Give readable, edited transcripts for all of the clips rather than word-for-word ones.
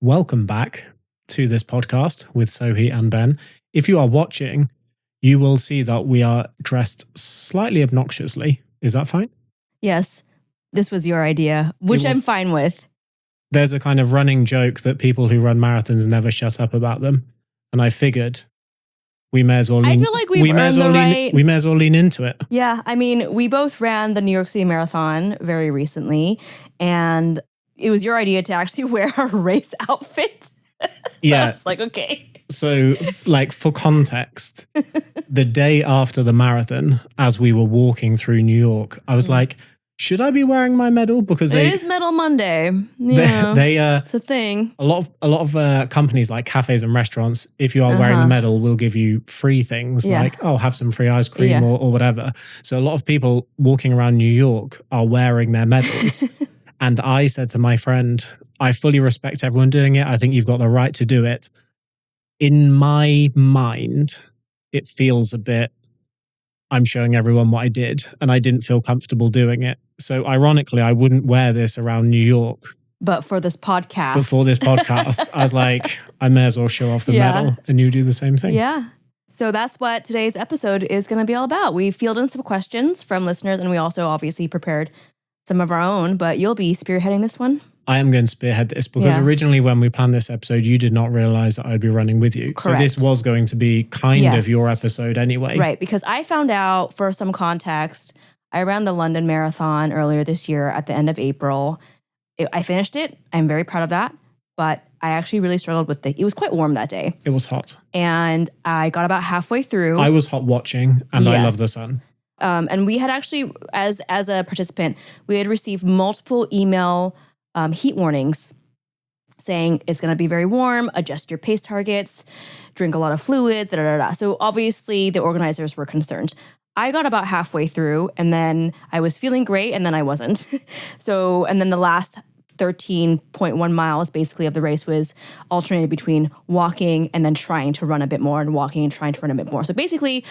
Welcome back to this podcast with Sohee and Ben. If you are watching, you will see that we are dressed slightly obnoxiously. Is that fine? Yes, this was your idea, which I'm fine with. There's a kind of running joke that people who run marathons never shut up about them. And I figured we may as well lean, I feel like we may as well lean into it. Yeah, I mean, we both ran the New York City Marathon very recently, and it was your idea to actually wear our race outfit. Yeah. It's like, okay. So, like, for context, the day after the marathon, as we were walking through New York, I was like, should I be wearing my medal? Because it is Medal Monday. Yeah, it's a thing. A lot of companies like cafes and restaurants, if you are wearing the medal, will give you free things like, have some free ice cream or whatever. So a lot of people walking around New York are wearing their medals. And I said to my friend, I fully respect everyone doing it. I think you've got the right to do it. In my mind, it feels a bit, I'm showing everyone what I did, and I didn't feel comfortable doing it. So ironically, I wouldn't wear this around New York. But for this podcast. I was like, I may as well show off the medal, and you do the same thing. Yeah. So that's what today's episode is going to be all about. We fielded some questions from listeners, and we also obviously prepared some of our own, but you'll be spearheading this one. I am going to spearhead this because originally when we planned this episode, you did not realize that I'd be running with you. Correct. So this was going to be kind of your episode anyway. Right, because I found out, for some context, I ran the London Marathon earlier this year at the end of April. I finished it. I'm very proud of that. But I actually really struggled with it. It was quite warm that day. It was hot. And I got about halfway through. I was hot watching, and I love the sun. And we had actually, as a participant, we had received multiple email heat warnings saying it's going to be very warm, adjust your pace targets, drink a lot of fluids, So obviously the organizers were concerned. I got about halfway through, and then I was feeling great, and then I wasn't. And then the last 13.1 miles basically of the race was alternated between walking and then trying to run a bit more, and walking and trying to run a bit more. So basically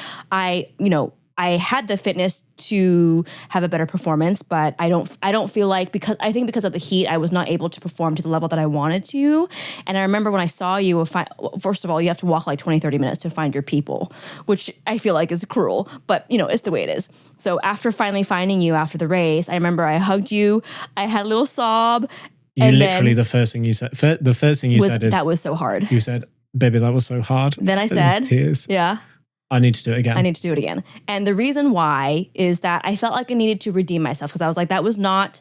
I had the fitness to have a better performance, but I don't feel like, because of the heat, I was not able to perform to the level that I wanted to. And I remember when I saw you, first of all, you have to walk like 20, 30 minutes to find your people, which I feel like is cruel, but it's the way it is. So after finally finding you after the race, I remember I hugged you. I had a little sob. The first thing you said, said is, that was so hard. You said, baby, that was so hard. Then I said, tears. Yeah. I need to do it again. And the reason why is that I felt like I needed to redeem myself, because I was like, that was not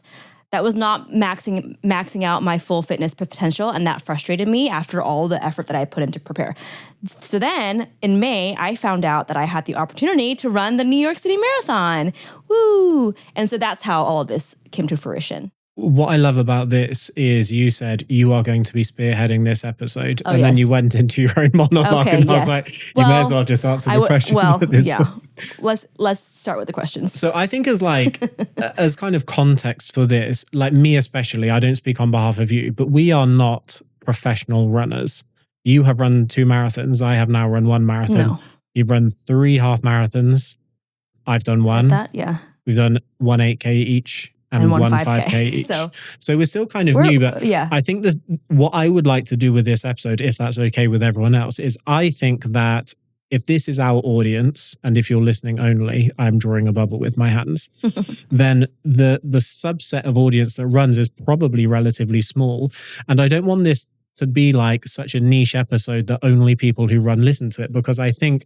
maxing out my full fitness potential, and that frustrated me after all the effort that I put in to prepare. So then in May, I found out that I had the opportunity to run the New York City Marathon. Woo! And so that's how all of this came to fruition. What I love about this is you said you are going to be spearheading this episode, then you went into your own monologue, and I was like, you may as well just answer the questions at this point. Let's start with the questions. So I think as kind of context for this, like me especially, I don't speak on behalf of you, but we are not professional runners. You have run 2 marathons. I have now run 1 marathon. No. You've run 3 half marathons. I've done 1. We've done 1 8K each. And 1 5K each. So we're still kind of new, but I think that what I would like to do with this episode, if that's okay with everyone else, is I think that if this is our audience, and if you're listening only, I'm drawing a bubble with my hands, then the subset of audience that runs is probably relatively small. And I don't want this to be like such a niche episode that only people who run listen to it, because I think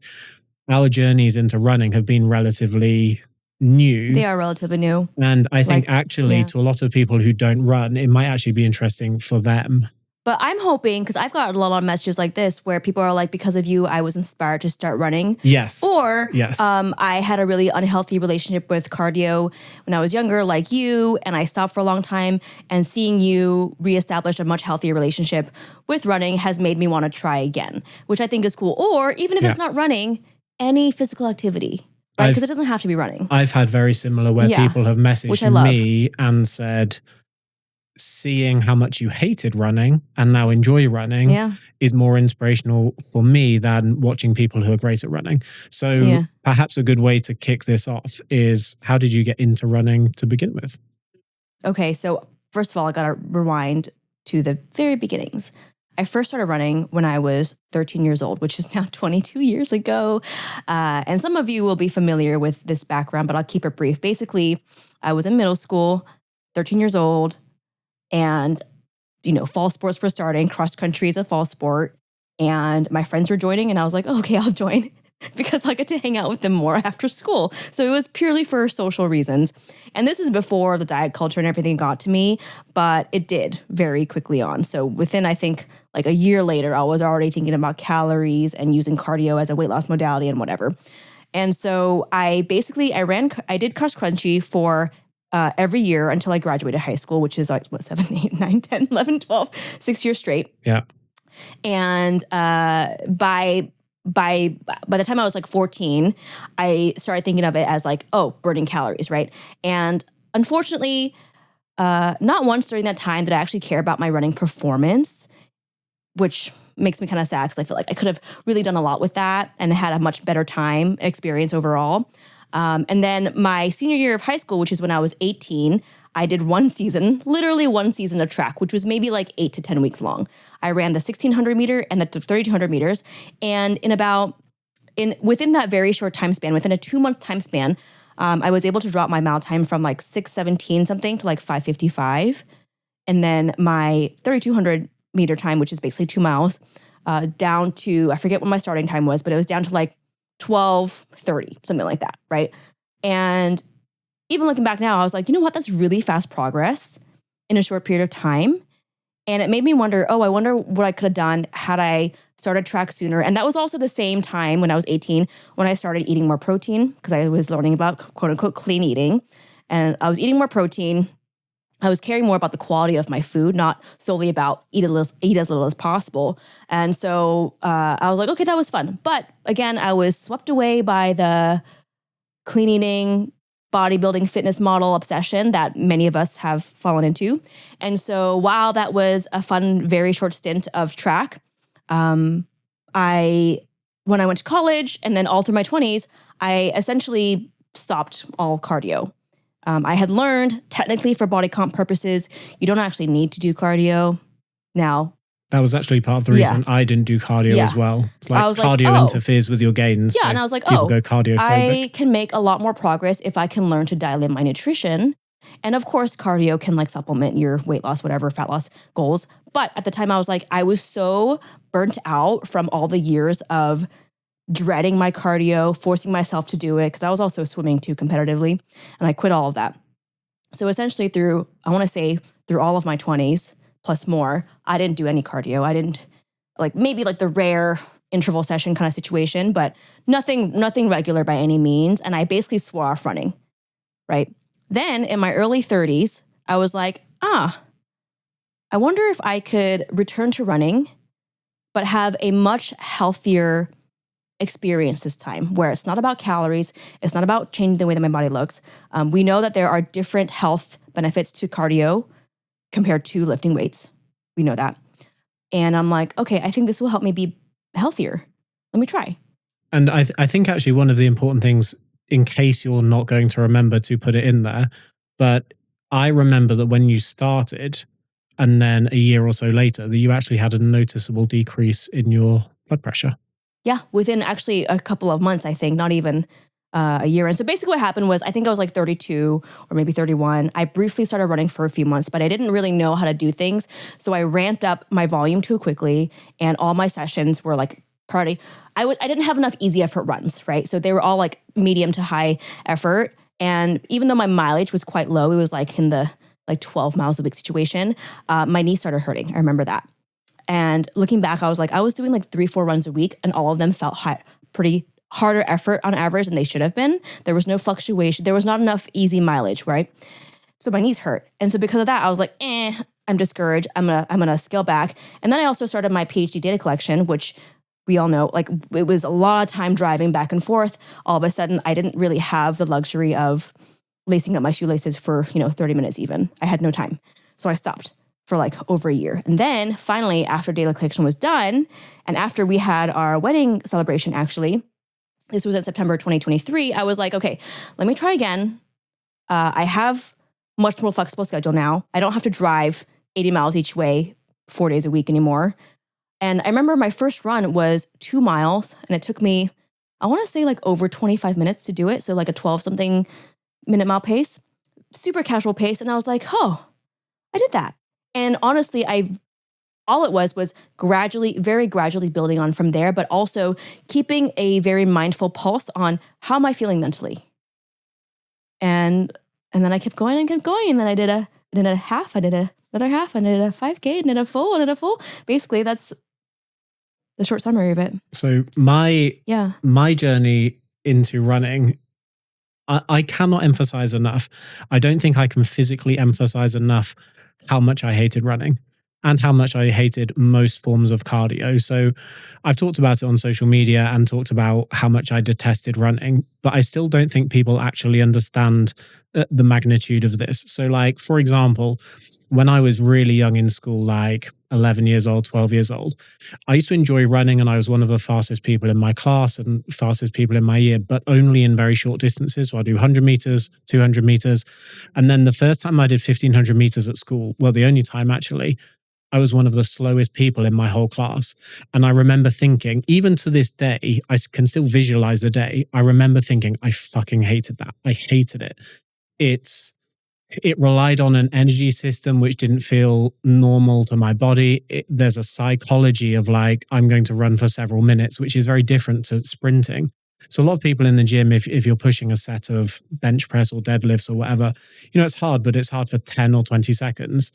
our journeys into running have been relatively new. They are relatively new. And I think to a lot of people who don't run, it might actually be interesting for them. But I'm hoping, because I've got a lot of messages like this where people are like, because of you, I was inspired to start running. Yes. Or I had a really unhealthy relationship with cardio when I was younger, like you, and I stopped for a long time. And seeing you reestablish a much healthier relationship with running has made me want to try again, which I think is cool. Or even if it's not running, any physical activity. Right, because it doesn't have to be running. I've had very similar where people have messaged me and said, seeing how much you hated running and now enjoy running is more inspirational for me than watching people who are great at running. So perhaps a good way to kick this off is, how did you get into running to begin with? Okay, so first of all, I got to rewind to the very beginnings. I first started running when I was 13 years old, which is now 22 years ago. And some of you will be familiar with this background, but I'll keep it brief. Basically, I was in middle school, 13 years old, and fall sports were starting. Cross country is a fall sport. And my friends were joining, and I was like, oh, okay, I'll join because I get to hang out with them more after school. So it was purely for social reasons. And this is before the diet culture and everything got to me, but it did very quickly on. So within, I think, like a year later, I was already thinking about calories and using cardio as a weight loss modality and whatever. And so I did cross country for every year until I graduated high school, which is like, 7, 8, 9, 10, 11, 12, 6 years straight. Yeah. And by the time I was like 14, I started thinking of it as like, oh, burning calories, right? And unfortunately, not once during that time did I actually care about my running performance, which makes me kind of sad because I feel like I could have really done a lot with that and had a much better time experience overall. And then my senior year of high school, which is when I was 18, I did literally one season of track, which was maybe like 8 to 10 weeks long. I ran the 1,600 meter and the 3,200 meters. And within that very short time span, within a 2-month time span, I was able to drop my mile time from like 6:17 something to like 5:55. And then my 3,200 meter time, which is basically 2 miles, down to, I forget what my starting time was, but it was down to like 12:30, something like that, right? And even looking back now, I was like, you know what? That's really fast progress in a short period of time. And it made me wonder, I wonder what I could have done had I started track sooner. And that was also the same time when I was 18, when I started eating more protein, because I was learning about quote unquote clean eating. And I was eating more protein. I was caring more about the quality of my food, not solely about eat as little as possible. And so I was like, okay, that was fun. But again, I was swept away by the clean eating, bodybuilding fitness model obsession that many of us have fallen into. And so while that was a fun, very short stint of track, when I went to college and then all through my 20s, I essentially stopped all cardio. I had learned technically for body comp purposes, you don't actually need to do cardio. Now, that was actually part of the reason I didn't do cardio as well. It's like cardio interferes with your gains. Yeah, so and I was like, people go cardiophobic. I can make a lot more progress if I can learn to dial in my nutrition. And of course, cardio can like supplement your weight loss, whatever, fat loss goals. But at the time I was like, I was so burnt out from all the years of dreading my cardio, forcing myself to do it, because I was also swimming too competitively. And I quit all of that. So essentially through all of my 20s, plus more, I didn't do any cardio. I didn't maybe the rare interval session kind of situation, but nothing regular by any means. And I basically swore off running, right? Then in my early 30s, I was like, I wonder if I could return to running, but have a much healthier experience this time, where it's not about calories. It's not about changing the way that my body looks. We know that there are different health benefits to cardio compared to lifting weights. We know that. And I'm like, okay, I think this will help me be healthier. Let me try. And I think actually one of the important things, in case you're not going to remember to put it in there, but I remember that when you started and then a year or so later, that you actually had a noticeable decrease in your blood pressure. Yeah, within actually a couple of months, I think, not even a year. And so basically what happened was, I think I was like 32 or maybe 31. I briefly started running for a few months, but I didn't really know how to do things. So I ramped up my volume too quickly, and all my sessions were like party. I didn't have enough easy effort runs, right? So they were all like medium to high effort. And even though my mileage was quite low, it was like in the 12 miles a week situation, my knee started hurting. I remember that. And looking back, I was like, I was doing 3-4 runs a week, and all of them felt pretty harder effort on average than they should have been. There was no fluctuation. There was not enough easy mileage, right? So my knees hurt. And so because of that, I was like, I'm discouraged. I'm gonna scale back. And then I also started my PhD data collection, which we all know, it was a lot of time driving back and forth. All of a sudden, I didn't really have the luxury of lacing up my shoelaces for 30 minutes even. I had no time. So I stopped for over a year. And then finally, after data collection was done, and after we had our wedding celebration, actually, this was in September 2023, I was like, okay, let me try again. I have much more flexible schedule now. I don't have to drive 80 miles each way 4 days a week anymore. And I remember my first run was 2 miles and it took me, I want to say like over 25 minutes to do it. So like a 12 something minute mile pace, super casual pace. And I was like, oh, I did that. And honestly, all it was gradually, very gradually building on from there, but also keeping a very mindful pulse on how am I feeling mentally. And then I kept going and kept going. And then I did a half, I did another half, and I did a 5K, and did a full, and did a full. Basically, that's the short summary of it. So my journey into running, I cannot emphasize enough. I don't think I can physically emphasize enough how much I hated running and how much I hated most forms of cardio. So I've talked about it on social media and talked about how much I detested running, but I still don't think people actually understand the magnitude of this. So like, for example, when I was really young in school, like 11 years old, 12 years old, I used to enjoy running and I was one of the fastest people in my class and fastest people in my year, but only in very short distances. So I do 100 meters, 200 meters. And then the first time I did 1500 meters at school, well, the only time actually, I was one of the slowest people in my whole class. And I remember thinking, even to this day, I can still visualize the day. I remember thinking, I fucking hated that. I hated it. It relied on an energy system which didn't feel normal to my body. There's a psychology of like, I'm going to run for several minutes, which is very different to sprinting. So a lot of people in the gym, if you're pushing a set of bench press or deadlifts or whatever, it's hard, but it's hard for 10 or 20 seconds.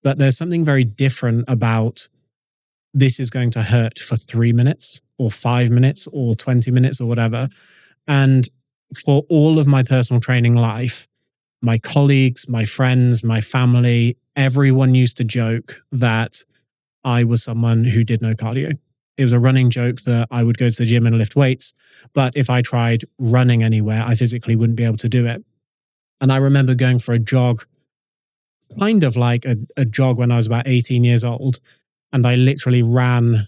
But there's something very different about this is going to hurt for 3 minutes or 5 minutes or 20 minutes or whatever. And for all of my personal training life, my colleagues, my friends, my family, everyone used to joke that I was someone who did no cardio. It was a running joke that I would go to the gym and lift weights, but if I tried running anywhere, I physically wouldn't be able to do it. And I remember going for a jog, kind of like a jog when I was about 18 years old. And I literally I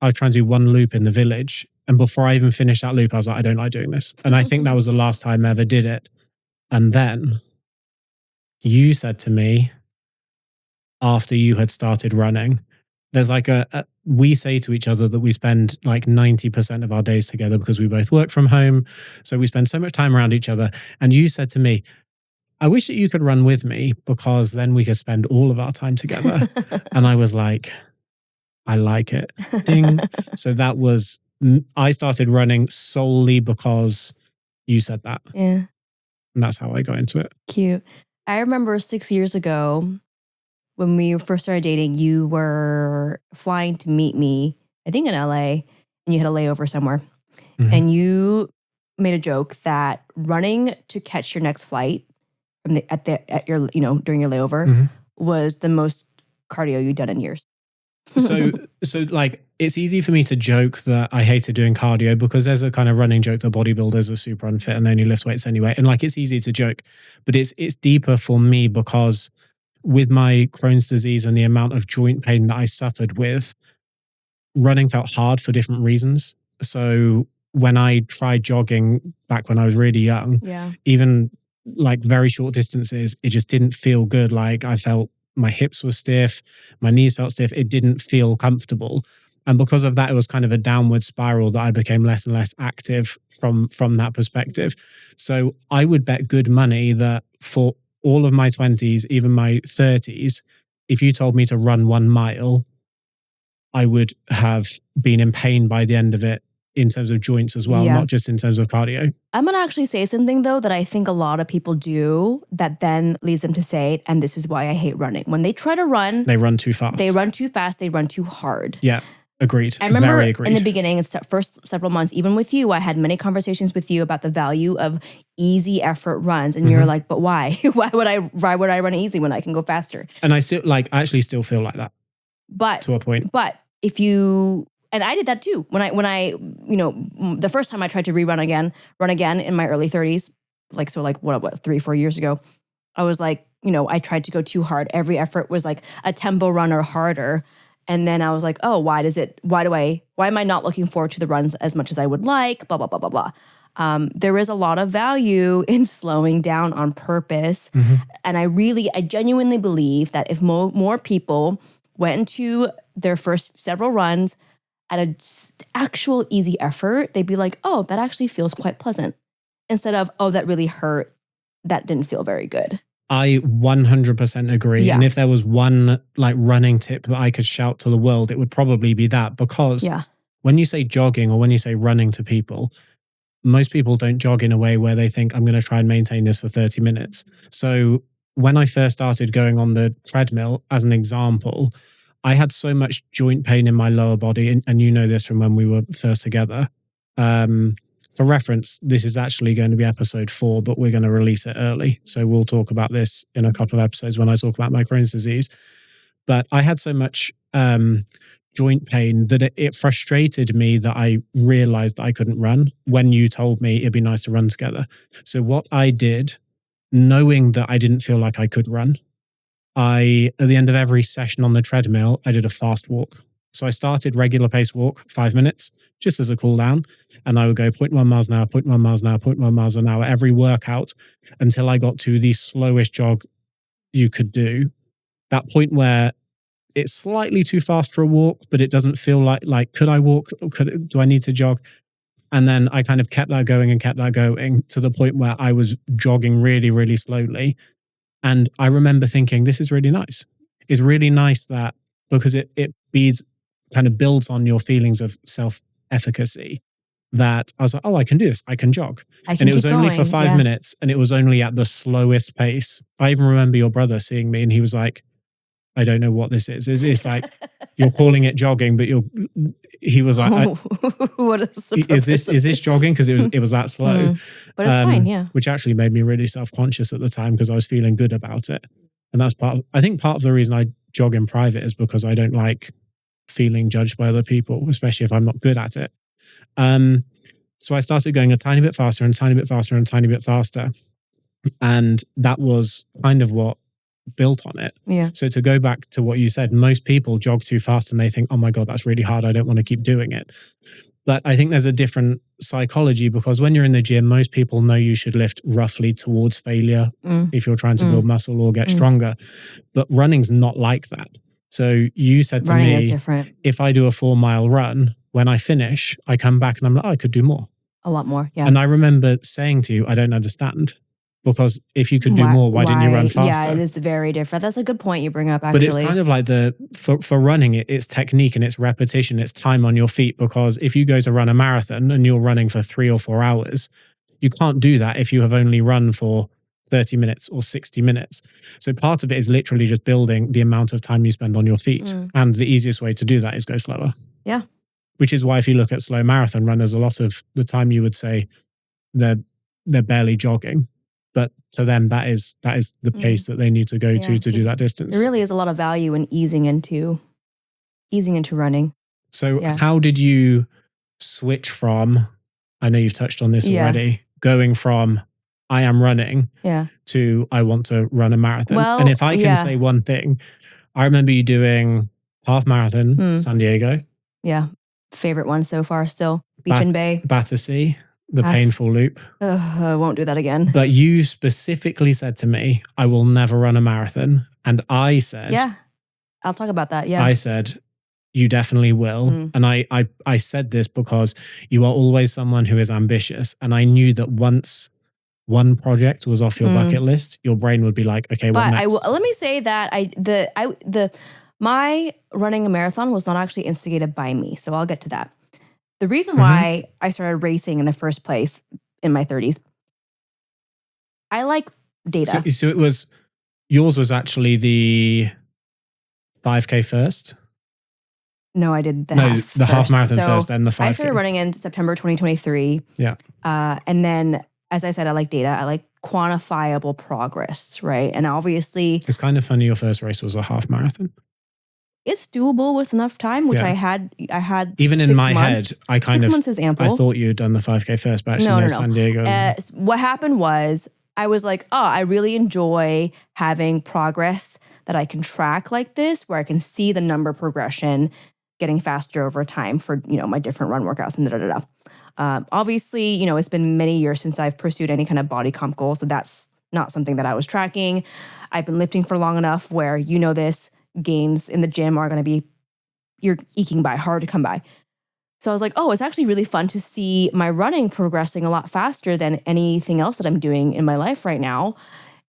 was trying to do one loop in the village. And before I even finished that loop, I was like, I don't like doing this. And I think that was the last time I ever did it. And then you said to me, after you had started running, there's like we say to each other that we spend like 90% of our days together because we both work from home. So we spend so much time around each other. And you said to me, I wish that you could run with me because then we could spend all of our time together. And I was like, I like it. Ding. So I started running solely because you said that. Yeah. And that's how I got into it. Cute. I remember 6 years ago when we first started dating, you were flying to meet me, I think in LA, and you had a layover somewhere. Mm-hmm. And you made a joke that running to catch your next flight during your layover mm-hmm. was the most cardio you'd done in years. So like, it's easy for me to joke that I hated doing cardio because there's a kind of running joke that bodybuilders are super unfit and only lift weights anyway. And like, it's easy to joke, but it's deeper for me because with my Crohn's disease and the amount of joint pain that I suffered with, running felt hard for different reasons. So when I tried jogging back when I was really young, even like very short distances, it just didn't feel good. Like I felt my hips were stiff, my knees felt stiff. It didn't feel comfortable. And because of that, it was kind of a downward spiral that I became less and less active from that perspective. So I would bet good money that for all of my 20s, even my 30s, if you told me to run 1 mile, I would have been in pain by the end of it in terms of joints as well, not just in terms of cardio. I'm going to actually say something though that I think a lot of people do that then leads them to say, and this is why I hate running. When they try to run, they run too fast. They run too fast. They run too hard. Yeah. Agreed. I remember in the beginning, it's the first several months, even with you, I had many conversations with you about the value of easy effort runs. And you're like, but why? Why would I run easy when I can go faster? And I actually still feel like that. But to a point. But if you, and I did that too. When I, the first time I tried to run again in my early 30s, what, 3-4 years ago, I was like, I tried to go too hard. Every effort was like a tempo run or harder. And then I was like, oh, why am I not looking forward to the runs as much as I would like? Blah, blah, blah, blah, blah. there is a lot of value in slowing down on purpose. Mm-hmm. And I genuinely believe that if more people went into their first several runs at an actual easy effort, they'd be like, oh, that actually feels quite pleasant. Instead of, oh, that really hurt. That didn't feel very good. I 100% agree. Yeah. And if there was one like running tip that I could shout to the world, it would probably be that. Because when you say jogging or when you say running to people, most people don't jog in a way where they think, I'm going to try and maintain this for 30 minutes. So when I first started going on the treadmill, as an example, I had so much joint pain in my lower body. And you know this from when we were first together. For reference, this is actually going to be episode 4, but we're going to release it early. So we'll talk about this in a couple of episodes when I talk about my Crohn's disease. But I had so much joint pain that it frustrated me that I realized that I couldn't run when you told me it'd be nice to run together. So what I did, knowing that I didn't feel like I could run, at the end of every session on the treadmill, I did a fast walk. So I started regular pace walk, 5 minutes, just as a cool down. And I would go 0.1 miles an hour, 0.1 miles an hour, 0.1 miles an hour, every workout until I got to the slowest jog you could do. That point where it's slightly too fast for a walk, but it doesn't feel like could I walk? Do I need to jog? And then I kind of kept that going to the point where I was jogging really, really slowly. And I remember thinking, this is really nice. It's really nice that because it kind of builds on your feelings of self-efficacy, that I was like, oh, I can do this. I can jog. And it was only for 5 minutes, and it was only at the slowest pace. I even remember your brother seeing me and he was like, I don't know what this is. It's like, you're calling it jogging, but he was like, what is this jogging? Because it was that slow. But it's fine, yeah. Which actually made me really self-conscious at the time because I was feeling good about it. And that's part of the reason I jog in private is because I don't like feeling judged by other people, especially if I'm not good at it. So I started going a tiny bit faster and a tiny bit faster and a tiny bit faster. And that was kind of what built on it. Yeah. So to go back to what you said, most people jog too fast and they think, oh my God, that's really hard. I don't want to keep doing it. But I think there's a different psychology because when you're in the gym, most people know you should lift roughly towards failure if you're trying to build muscle or get stronger. But running's not like that. So you said to running me, is different. If I do a 4-mile run, when I finish, I come back and I'm like, oh, I could do more. A lot more, yeah. And I remember saying to you, I don't understand. Because if you could do more, why didn't you run faster? Yeah, it is very different. That's a good point you bring up, actually. But it's kind of like for running, it's technique and it's repetition, it's time on your feet. Because if you go to run a marathon and you're running for 3 or 4 hours, you can't do that if you have only run for 30 minutes or 60 minutes. So part of it is literally just building the amount of time you spend on your feet. And the easiest way to do that is go slower. Yeah. Which is why if you look at slow marathon runners, a lot of the time you would say they're barely jogging. But to them, that is the pace that they need to go to do that distance. There really is a lot of value in easing into running. So how did you switch from, I know you've touched on this already, going from I am running to I want to run a marathon? Well, and if I can say one thing, I remember you doing half marathon, San Diego. Yeah. Favorite one so far still. Beach and Bay. Battersea. The painful loop. I won't do that again. But you specifically said to me, I will never run a marathon. And I said... Yeah, I'll talk about that, yeah. I said, you definitely will. And I said this because you are always someone who is ambitious. And I knew that once one project was off your bucket list, your brain would be like, okay, what next? Let me say that my running a marathon was not actually instigated by me. So I'll get to that. The reason why I started racing in the first place in my 30s, I like data. So yours was actually the 5K first? No, I did the half marathon first, then the 5K. I started running in September 2023. Yeah. And then, as I said, I like data. I like quantifiable progress, right? And obviously... It's kind of funny your first race was a half marathon. It's doable with enough time, which I had even in my head, I kind 6 months is ample. I thought you had done the 5K first, but actually no. San Diego. What happened was I was like, oh, I really enjoy having progress that I can track like this, where I can see the number progression getting faster over time for, my different run workouts and Obviously, it's been many years since I've pursued any kind of body comp goal. So that's not something that I was tracking. I've been lifting for long enough where, this gains in the gym are going to be, you're eking by, hard to come by. So I was like, oh, it's actually really fun to see my running progressing a lot faster than anything else that I'm doing in my life right now.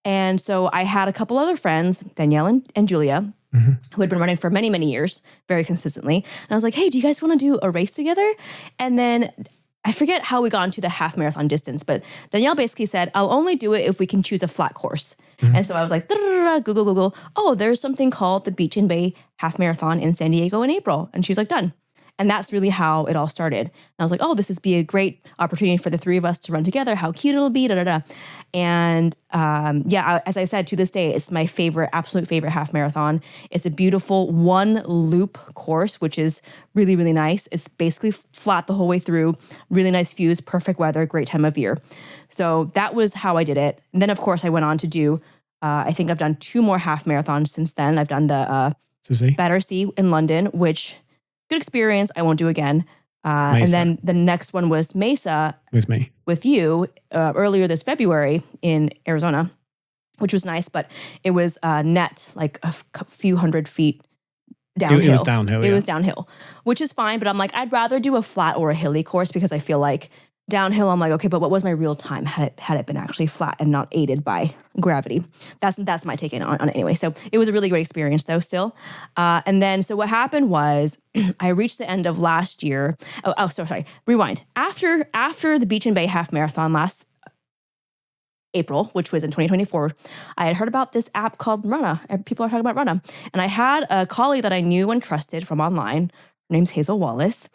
And so I had a couple other friends, Danielle and Julia, who had been running for many, many years, very consistently. And I was like, hey, do you guys want to do a race together? And then I forget how we got into the half marathon distance, but Danielle basically said, I'll only do it if we can choose a flat course. And so I was like, Google. Oh, there's something called the Beach and Bay Half Marathon in San Diego in April. And she's like, done. And that's really how it all started. And I was like, oh, this would be a great opportunity for the three of us to run together. How cute it'll be, And as I said, to this day, it's my absolute favorite half marathon. It's a beautiful one loop course, which is really, really nice. It's basically flat the whole way through, really nice views, perfect weather, great time of year. So that was how I did it. And then, of course, I went on to do, I think I've done 2 more half marathons since then. I've done the Battersea in London, which... good experience. I won't do again. And then the next one was Mesa. With you, earlier this February in Arizona, which was nice, but it was net like a few hundred feet downhill. It was downhill, It was downhill, which is fine. But I'm like, I'd rather do a flat or a hilly course because I feel like downhill, I'm like, okay, but what was my real time had it been actually flat and not aided by gravity? That's my take on it anyway. So it was a really great experience though still. And then, so what happened was I reached the end of last year. Sorry, rewind. After the Beach and Bay Half Marathon last April, which was in 2024, I had heard about this app called Runna. People are talking about Runna. And I had a colleague that I knew and trusted from online. Her name's Hazel Wallace,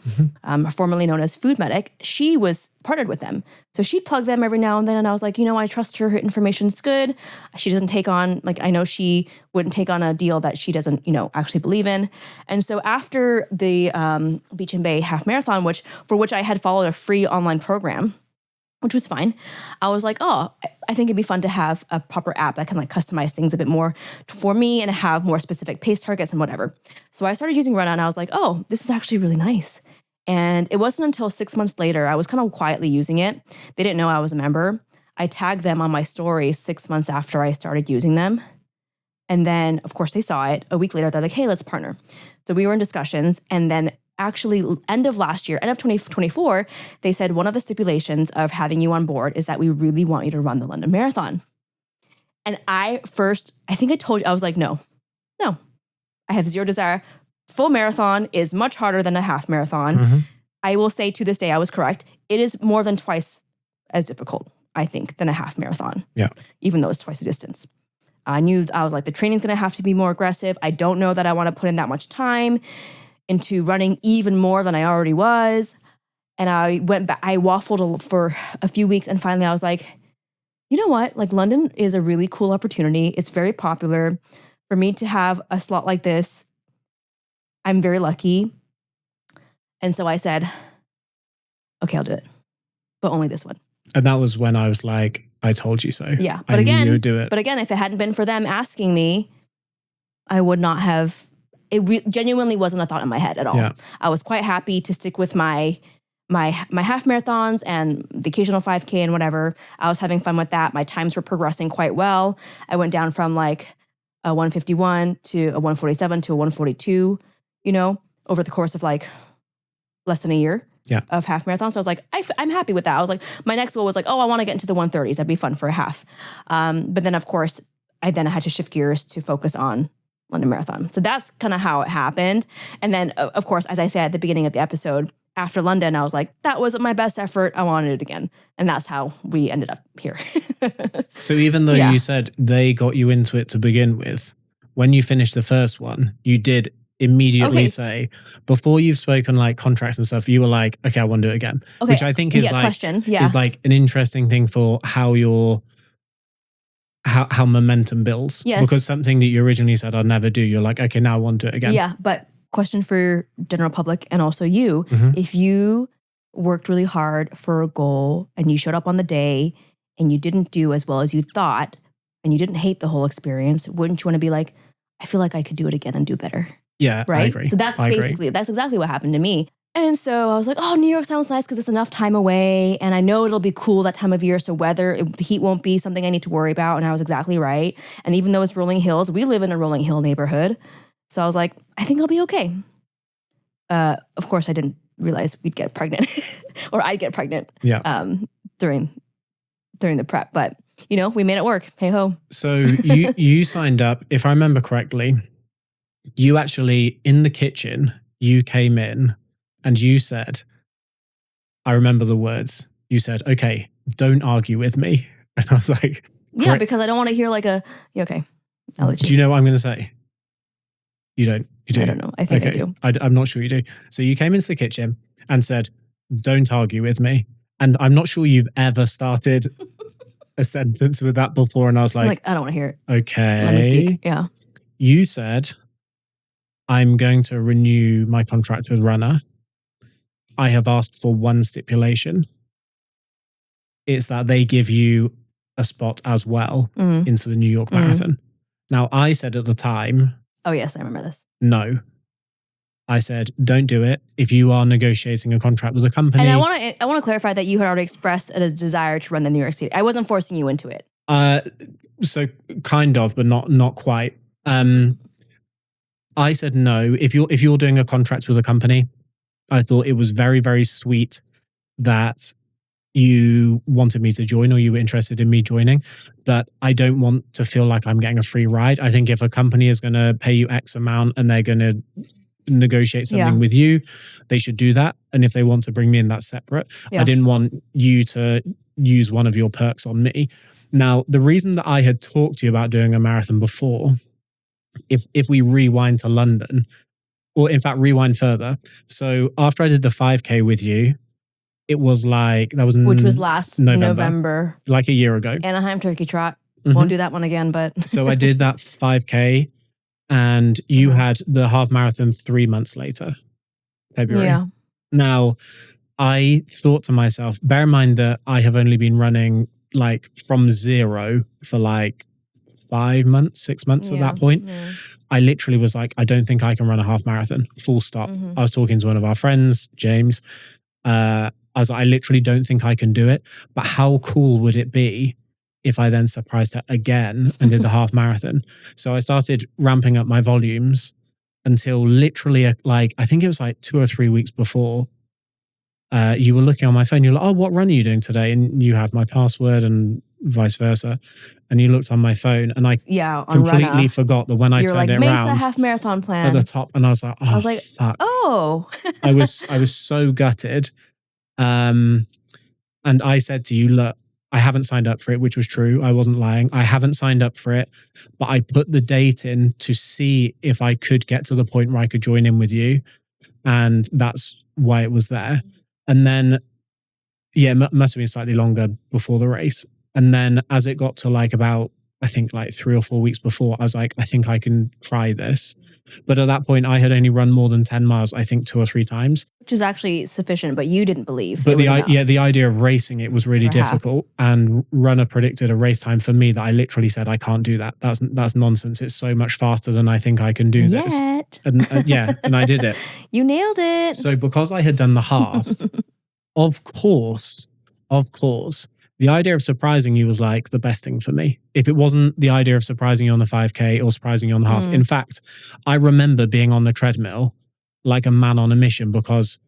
formerly known as Food Medic. She was partnered with them. So she'd plug them every now and then. And I was like, I trust her. Her information's good. She doesn't take on, I know she wouldn't take on a deal that she doesn't, actually believe in. And so after the Beach and Bay Half Marathon, for which I had followed a free online program, which was fine. I was like, oh, I think it'd be fun to have a proper app that can customize things a bit more for me and have more specific pace targets and whatever. So I started using Runna and I was like, oh, this is actually really nice. And it wasn't until 6 months later, I was kind of quietly using it. They didn't know I was a member. I tagged them on my story 6 months after I started using them. And then, of course, they saw it. A week later, they're like, hey, let's partner. So we were in discussions. And then actually, end of last year, end of 2024, they said one of the stipulations of having you on board is that we really want you to run the London Marathon. And I think I told you, I was like, no, I have zero desire. Full marathon is much harder than a half marathon. I will say to this day, I was correct. It is more than twice as difficult, I think, than a half marathon. Yeah. Even though it's twice the distance. I was like, the training's going to have to be more aggressive. I don't know that I want to put in that much time into running even more than I already was. And I went back, I waffled for a few weeks. And finally I was like, you know what? London is a really cool opportunity. It's very popular. For me to have a slot like this, I'm very lucky. And so I said, okay, I'll do it. But only this one. And that was when I was like, I told you so. Yeah. But again, you would do it. But again, if it hadn't been for them asking me, I would not have. It genuinely wasn't a thought in my head at all. Yeah. I was quite happy to stick with my half marathons and the occasional 5K and whatever. I was having fun with that. My times were progressing quite well. I went down from a 151 to a 147 to a 142, over the course of less than a year of half marathons. So I was like, I'm happy with that. I was like, my next goal was I want to get into the 130s. That'd be fun for a half. But then of course, I had to shift gears to focus on London Marathon. So that's kind of how it happened. And then, of course, as I said at the beginning of the episode, after London, I was like, that wasn't my best effort. I wanted it again. And that's how we ended up here. So even though you said they got you into it to begin with, when you finished the first one, you did immediately say, before you've spoken contracts and stuff, you were like, okay, I want to do it again. Okay. Which I think is is an interesting thing for how how momentum builds. Yes. Because something that you originally said I'd never do, you're like, okay, now I want to do it again. Yeah, but question for general public and also you, if you worked really hard for a goal and you showed up on the day and you didn't do as well as you thought and you didn't hate the whole experience, wouldn't you want to be like, I feel like I could do it again and do better? Yeah, right? I agree. So that's exactly what happened to me. And so I was like, oh, New York sounds nice because it's enough time away. And I know it'll be cool that time of year. So the heat won't be something I need to worry about. And I was exactly right. And even though it's rolling hills, we live in a rolling hill neighborhood. So I was like, I think I'll be okay. Of course, I didn't realize we'd get pregnant or I'd get pregnant during the prep. But, we made it work. Hey ho. So you signed up, if I remember correctly, you actually, in the kitchen, you came in and you said, I remember the words, you said, okay, don't argue with me. And I was like, yeah, because I don't want to hear like okay, I'll let you. Do you know what I'm going to say? You don't. You do. I don't know. I think okay. I do. I'm not sure you do. So you came into the kitchen and said, don't argue with me. And I'm not sure you've ever started a sentence with that before. And I was like, I don't want to hear it. Okay. Let me speak. Yeah. You said, I'm going to renew my contract with Runner. I have asked for one stipulation. It's that they give you a spot as well into the New York Marathon. Now, I said at the time... Oh, yes, I remember this. No. I said, don't do it if you are negotiating a contract with a company. And I want to clarify that you had already expressed a desire to run the New York City. I wasn't forcing you into it. So kind of, but not quite. I said no. If you're doing a contract with a company, I thought it was very, very sweet that you wanted me to join or you were interested in me joining, but I don't want to feel like I'm getting a free ride. I think if a company is going to pay you X amount and they're going to negotiate something with you, they should do that. And if they want to bring me in, that's separate. Yeah. I didn't want you to use one of your perks on me. Now, the reason that I had talked to you about doing a marathon before, if we rewind to London, or in fact, rewind further. So after I did the 5K with you, it was like, which was last November. Like a year ago. Anaheim Turkey Trot. Won't do that one again, but. So I did that 5K and you had the half marathon 3 months later, February. Yeah. Now, I thought to myself, bear in mind that I have only been running like from zero for like 5 months, 6 months at that point. Yeah. I literally was like, I don't think I can run a half marathon, full stop. I was talking to one of our friends, James. I was like, I literally don't think I can do it. But how cool would it be if I then surprised her again and did the half marathon? So I started ramping up my volumes until literally I think it was like 2 or 3 weeks before you were looking on my phone. You're like, oh, what run are you doing today? And you have my password and vice versa. And you looked on my phone and I completely forgot that when I turned it around. Makes a half marathon plan. At the top. And I was like, fuck. Oh. I was so gutted. And I said to you, look, I haven't signed up for it, which was true. I wasn't lying. I haven't signed up for it, but I put the date in to see if I could get to the point where I could join in with you. And that's why it was there. And then, it must have been slightly longer before the race. And then as it got to about, I think 3 or 4 weeks before, I was like, I think I can try this. But at that point, I had only run more than 10 miles, I think 2 or 3 times. Which is actually sufficient, but you didn't believe. But the idea of racing it was really difficult. And Runner predicted a race time for me that I literally said, I can't do that. That's nonsense. It's so much faster than I think I can do this. And I did it. You nailed it. So because I had done the half, of course, the idea of surprising you was the best thing for me. If it wasn't the idea of surprising you on the 5K or surprising you on the half. In fact, I remember being on the treadmill like a man on a mission because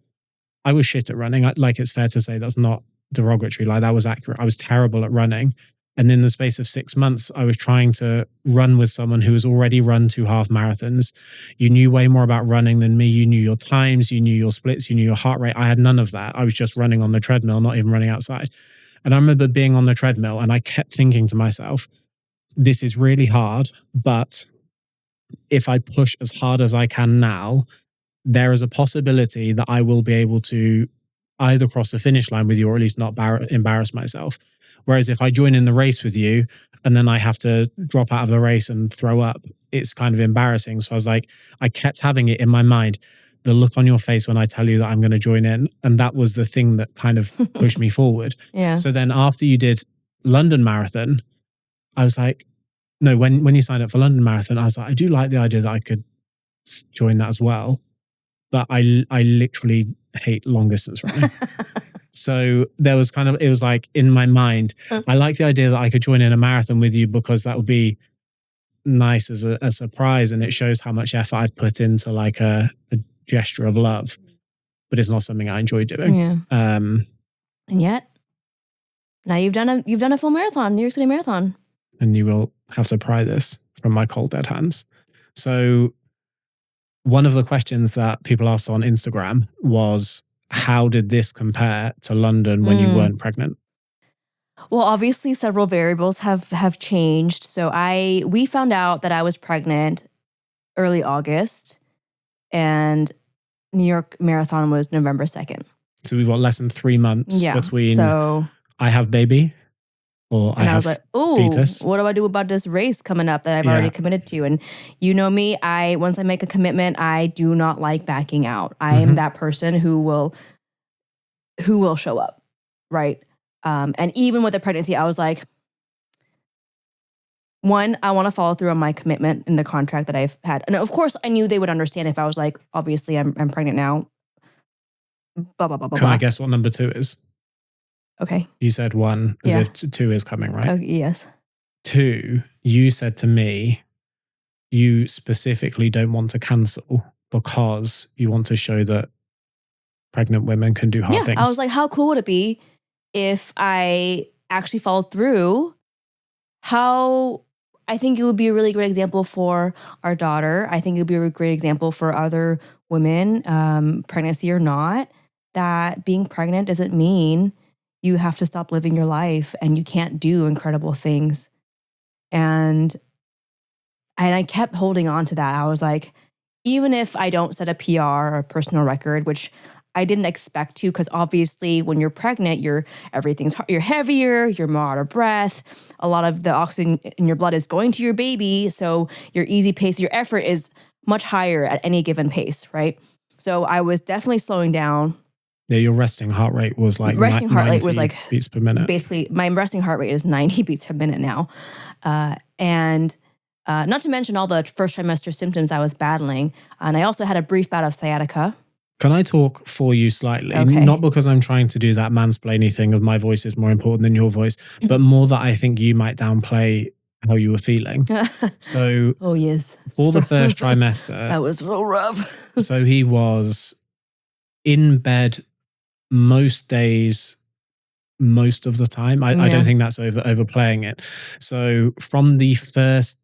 I was shit at running. It's fair to say that's not derogatory. That was accurate. I was terrible at running. And in the space of 6 months, I was trying to run with someone who has already run 2 half marathons. You knew way more about running than me. You knew your times, you knew your splits, you knew your heart rate. I had none of that. I was just running on the treadmill, not even running outside. And I remember being on the treadmill and I kept thinking to myself, this is really hard, but if I push as hard as I can now, there is a possibility that I will be able to either cross the finish line with you or at least not embarrass myself. Whereas if I join in the race with you and then I have to drop out of the race and throw up, it's kind of embarrassing. So I was like, I kept having it in my mind, the look on your face when I tell you that I'm going to join in. And that was the thing that kind of pushed me forward. Yeah. So then after you did London Marathon, I was like, no, when you signed up for London Marathon, I was like, I do like the idea that I could join that as well. but I literally hate long distance running. So there was it was like in my mind, I like the idea that I could join in a marathon with you because that would be nice as a surprise, and it shows how much effort I've put into like a gesture of love, but it's not something I enjoy doing. Yeah. And yet, now you've done a full marathon, New York City Marathon. And you will have to pry this from my cold dead hands. So one of the questions that people asked on Instagram was, how did this compare to London when you weren't pregnant? Well, obviously several variables have changed. So we found out that I was pregnant early August, and New York Marathon was November 2nd. So we've got less than 3 months between I have baby or I have fetus. What do I do about this race coming up that I've already committed to? And you know me, once I make a commitment, I do not like backing out. I am that person who will show up, right? And even with the pregnancy, I was like, one, I want to follow through on my commitment in the contract that I've had. And of course, I knew they would understand if I was like, obviously, I'm pregnant now. Blah, blah, blah, blah. Can I guess what number 2 is? Okay. You said 1 as if 2 is coming, right? Oh, yes. 2, you said to me, you specifically don't want to cancel because you want to show that pregnant women can do hard things. I was like, how cool would it be if I actually followed through? I think it would be a really great example for our daughter. I think it would be a great example for other women, pregnancy or not, that being pregnant doesn't mean you have to stop living your life and you can't do incredible things. And I kept holding on to that. I was like, even if I don't set a PR or a personal record, which I didn't expect to, because obviously when you're pregnant, you're heavier, you're more out of breath. A lot of the oxygen in your blood is going to your baby. So your easy pace, your effort is much higher at any given pace, right? So I was definitely slowing down. Yeah, your resting heart rate was like 90 beats per minute. Basically, my resting heart rate is 90 beats per minute now. And not to mention all the first trimester symptoms I was battling. And I also had a brief bout of sciatica. Can I talk for you slightly? Okay. Not because I'm trying to do that mansplaining thing of my voice is more important than your voice, but more that I think you might downplay how you were feeling. So, oh yes, for the first trimester, that was real rough. So he was in bed most days, most of the time. I don't think that's overplaying it. So from the first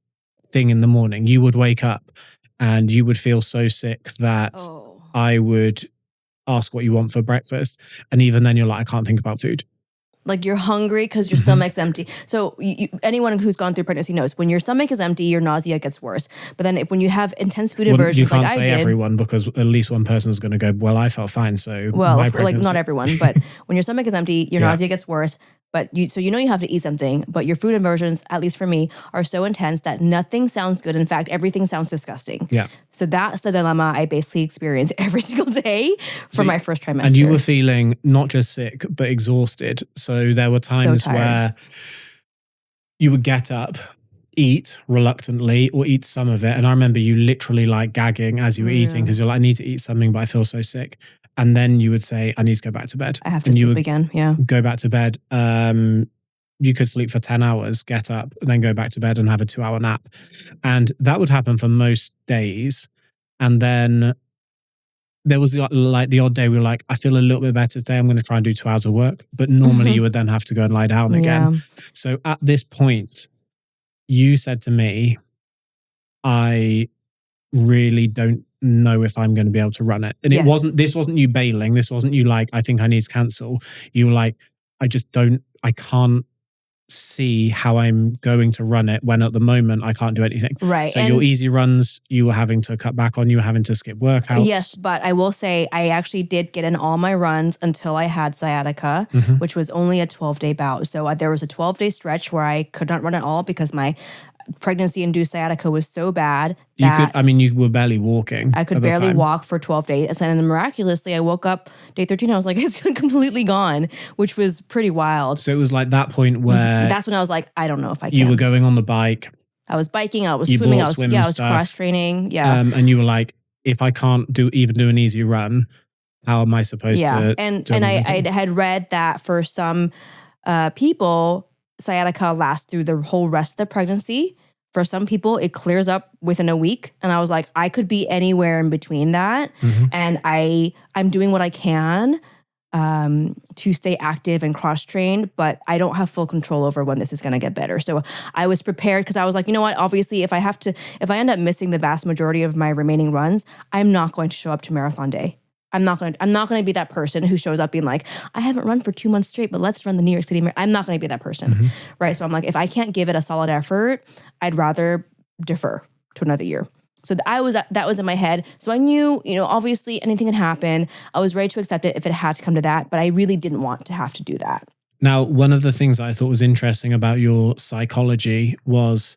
thing in the morning, you would wake up and you would feel so sick that I would ask what you want for breakfast. And even then you're like, I can't think about food. Like you're hungry because your stomach's empty. So anyone who's gone through pregnancy knows when your stomach is empty, your nausea gets worse. But then when you have intense food aversion, you can't say everyone, because at least one person's going to go, well, I felt fine. So like not everyone, but when your stomach is empty, your nausea gets worse. But you have to eat something, but your food aversions, at least for me, are so intense that nothing sounds good. In fact, everything sounds disgusting. Yeah. So that's the dilemma I basically experience every single day for my first trimester. And you were feeling not just sick, but exhausted. So there were times where you would get up, eat reluctantly or eat some of it. And I remember you literally like gagging as you were eating because you're like, I need to eat something, but I feel so sick. And then you would say, I need to go back to bed. I have to sleep again. Yeah. Go back to bed. You could sleep for 10 hours, get up, and then go back to bed and have a 2-hour nap. And that would happen for most days. And then there was the odd day we were like, I feel a little bit better today. I'm going to try and do 2 hours of work. But normally you would then have to go and lie down again. Yeah. So at this point, you said to me, I really don't know if I'm going to be able to run it. And this wasn't you bailing. This wasn't you like, I think I need to cancel. You were like, I can't see how I'm going to run it when at the moment I can't do anything. Right. So your easy runs, you were having to cut back on, you were having to skip workouts. Yes, but I will say I actually did get in all my runs until I had sciatica, which was only a 12-day bout. So there was a 12-day stretch where I could not run at all because my pregnancy-induced sciatica was so bad that you were barely walking. I could barely walk for 12 days. And then miraculously, I woke up day 13. I was like, it's completely gone, which was pretty wild. So it was like that point where... That's when I was like, I don't know if I can. You were going on the bike. I was biking. I was swimming. I was cross-training. Yeah. And you were like, if I can't even do an easy run, how am I supposed to? And I had read that for some people, sciatica lasts through the whole rest of the pregnancy. For some people, it clears up within a week. And I was like, I could be anywhere in between that. Mm-hmm. And I'm doing what I can to stay active and cross-trained, but I don't have full control over when this is going to get better. So I was prepared because I was like, you know what, obviously if I end up missing the vast majority of my remaining runs, I'm not going to show up to marathon day. I'm not going to be that person who shows up being like, I haven't run for 2 months straight, but let's run the New York City Marathon. I'm not going to be that person. Mm-hmm. Right. So I'm like, if I can't give it a solid effort, I'd rather defer to another year. So that was in my head. So I knew, obviously anything can happen. I was ready to accept it if it had to come to that, but I really didn't want to have to do that. Now, one of the things I thought was interesting about your psychology was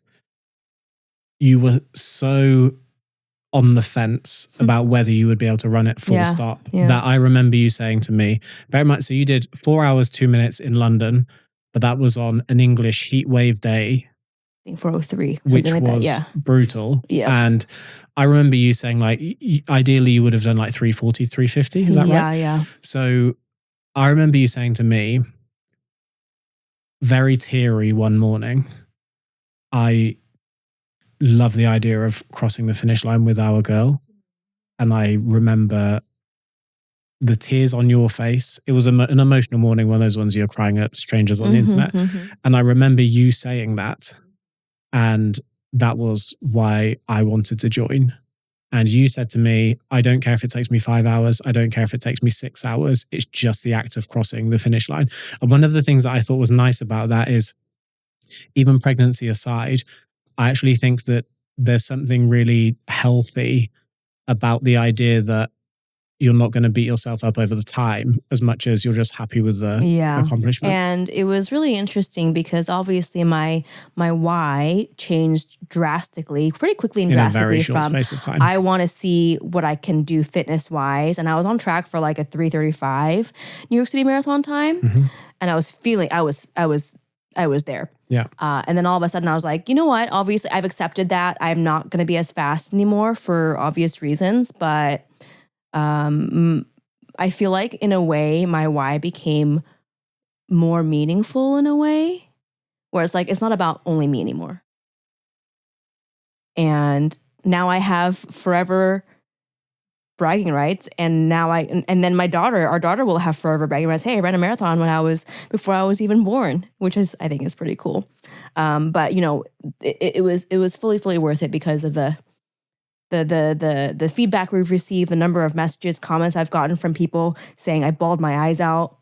you were so on the fence about whether you would be able to run it full stop. Yeah. That I remember you saying to me, very much, so you did 4 hours, 2 minutes in London, but that was on an English heat wave day. I think 4:03, which like was brutal. Yeah. And I remember you saying like, ideally you would have done like 3:40, 3:50. Is that right? Yeah. So I remember you saying to me, very teary one morning, I love the idea of crossing the finish line with our girl. And I remember the tears on your face. It was an emotional morning, one of those ones you're crying at strangers on the internet. Mm-hmm. And I remember you saying that. And that was why I wanted to join. And you said to me, I don't care if it takes me 5 hours. I don't care if it takes me 6 hours. It's just the act of crossing the finish line. And one of the things that I thought was nice about that is, even pregnancy aside, I actually think that there's something really healthy about the idea that you're not going to beat yourself up over the time as much as you're just happy with the accomplishment. And it was really interesting because obviously my why changed drastically, pretty quickly and drastically, in a very short space of time. I want to see what I can do fitness wise. And I was on track for like a 3:35 New York City Marathon time. Mm-hmm. And I was feeling, I was there. Yeah. And then all of a sudden I was like, you know what? Obviously I've accepted that I'm not going to be as fast anymore for obvious reasons. But I feel like in a way my why became more meaningful in a way where it's like, it's not about only me anymore. And now I have forever bragging rights. And now and then our daughter will have forever bragging rights. Hey, I ran a marathon before I was even born, which I think is pretty cool. But it was fully worth it because of the feedback we've received, the number of messages, comments I've gotten from people saying I bawled my eyes out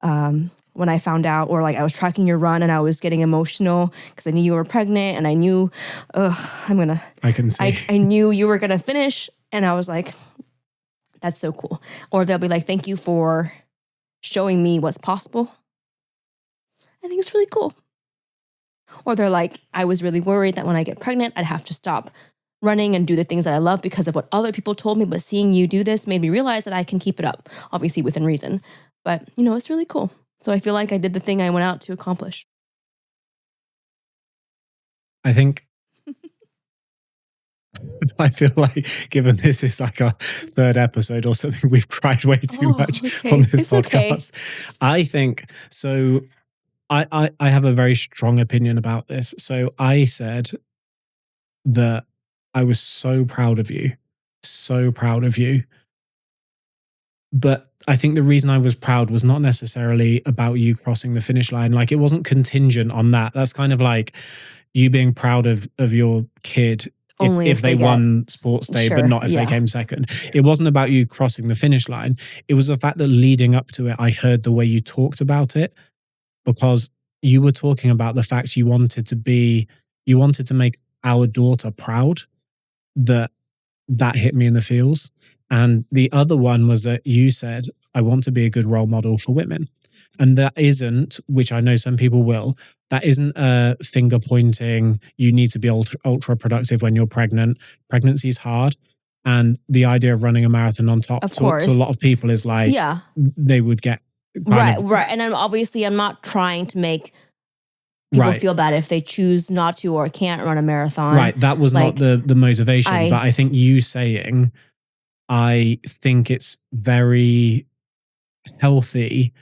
when I found out, or like I was tracking your run and I was getting emotional because I knew you were pregnant and I knew, I can see. I knew you were gonna finish, and I was like, that's so cool. Or they'll be like, thank you for showing me what's possible. I think it's really cool. Or they're like, I was really worried that when I get pregnant, I'd have to stop running and do the things that I love because of what other people told me, but seeing you do this made me realize that I can keep it up, obviously within reason. But, it's really cool. So I feel like I did the thing I went out to accomplish. I feel like, given this is like our third episode or something, we've cried way too much on this podcast. Okay. I think, so I have a very strong opinion about this. So I said that I was so proud of you. But I think the reason I was proud was not necessarily about you crossing the finish line. Like, it wasn't contingent on that. That's kind of like you being proud of your kid if they won sports day, but not if they came second. It wasn't about you crossing the finish line. It was the fact that leading up to it, I heard the way you talked about it, because you were talking about the fact you wanted to make our daughter proud. That hit me in the feels. And the other one was that you said, I want to be a good role model for women. And that isn't, which I know some people will, that isn't a finger pointing, you need to be ultra productive when you're pregnant. Pregnancy is hard. And the idea of running a marathon on top to a lot of people is like, they would get right. And I'm not trying to make people feel bad if they choose not to or can't run a marathon. Right. That was not the motivation. But I think you saying, I think it's very healthy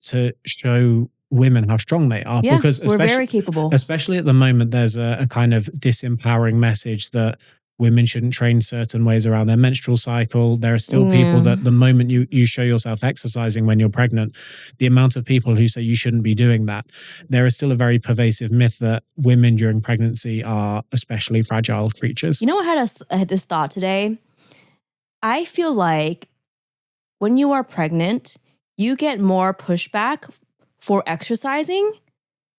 to show women how strong they are. Yeah, because we're very capable. Especially at the moment, there's a kind of disempowering message that women shouldn't train certain ways around their menstrual cycle. There are still people that the moment you show yourself exercising when you're pregnant, the amount of people who say you shouldn't be doing that, there is still a very pervasive myth that women during pregnancy are especially fragile creatures. You know, I had this thought today. I feel like when you are pregnant, you get more pushback for exercising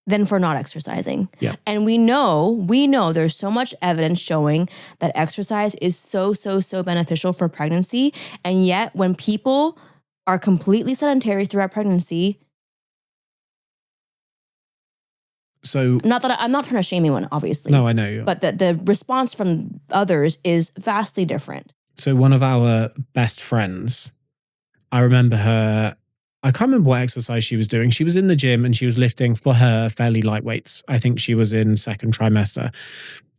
than for not exercising. Yeah. And we know there's so much evidence showing that exercise is so beneficial for pregnancy. And yet when people are completely sedentary throughout pregnancy, so not that I'm not trying to shame anyone, obviously. No, I know you. But the response from others is vastly different. So one of our best friends, I remember her, I can't remember what exercise she was doing. She was in the gym and she was lifting, for her, fairly light weights. I think she was in second trimester.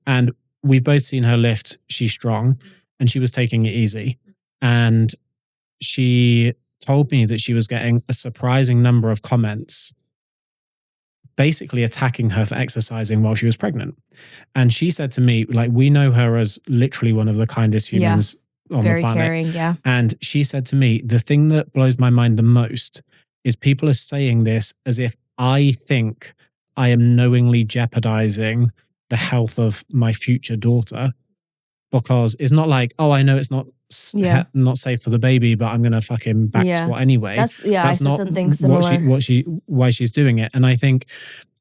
And we've both seen her lift. She's strong and she was taking it easy. And she told me that she was getting a surprising number of comments basically attacking her for exercising while she was pregnant. And she said to me, like, we know her as literally one of the kindest humans on very the planet. Caring, yeah. And she said to me, the thing that blows my mind the most is people are saying this as if I think I am knowingly jeopardizing the health of my future daughter, because it's not like, oh, I know it's not not safe for the baby, but I'm going to fucking back squat anyway. That's not something similar. Why she's doing it. And I think,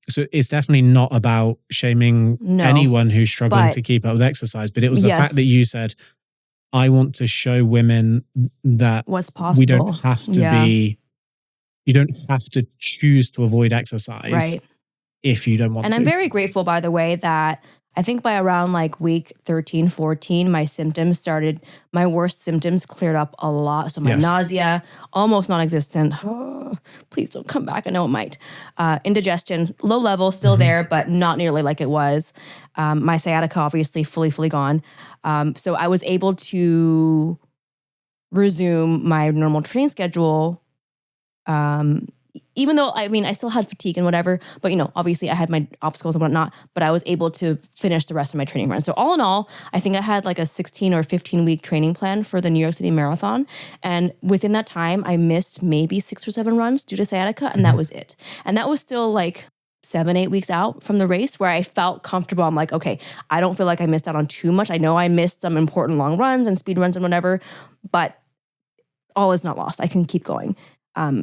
so it's definitely not about shaming anyone who's struggling to keep up with exercise, but it was the fact that you said, I want to show women that what's possible. We don't have to be, you don't have to choose to avoid exercise if you don't want to. And I'm very grateful, by the way, that I think by around like week 13, 14, my worst symptoms cleared up a lot. So my nausea, almost non-existent. Oh, please don't come back. I know it might. Indigestion, low level, still there, but not nearly like it was. My sciatica, obviously, fully gone. So I was able to resume my normal training schedule, even though, I mean, I still had fatigue and whatever, but, you know, obviously I had my obstacles and whatnot, but I was able to finish the rest of my training run. So all in all, I think I had like a 16 or 15 week training plan for the New York City Marathon. And within that time, I missed maybe 6 or 7 runs due to sciatica, and that was it. And that was still like 7-8 weeks out from the race, where I felt comfortable. I'm like, okay, I don't feel like I missed out on too much. I know I missed some important long runs and speed runs and whatever, but all is not lost. I can keep going.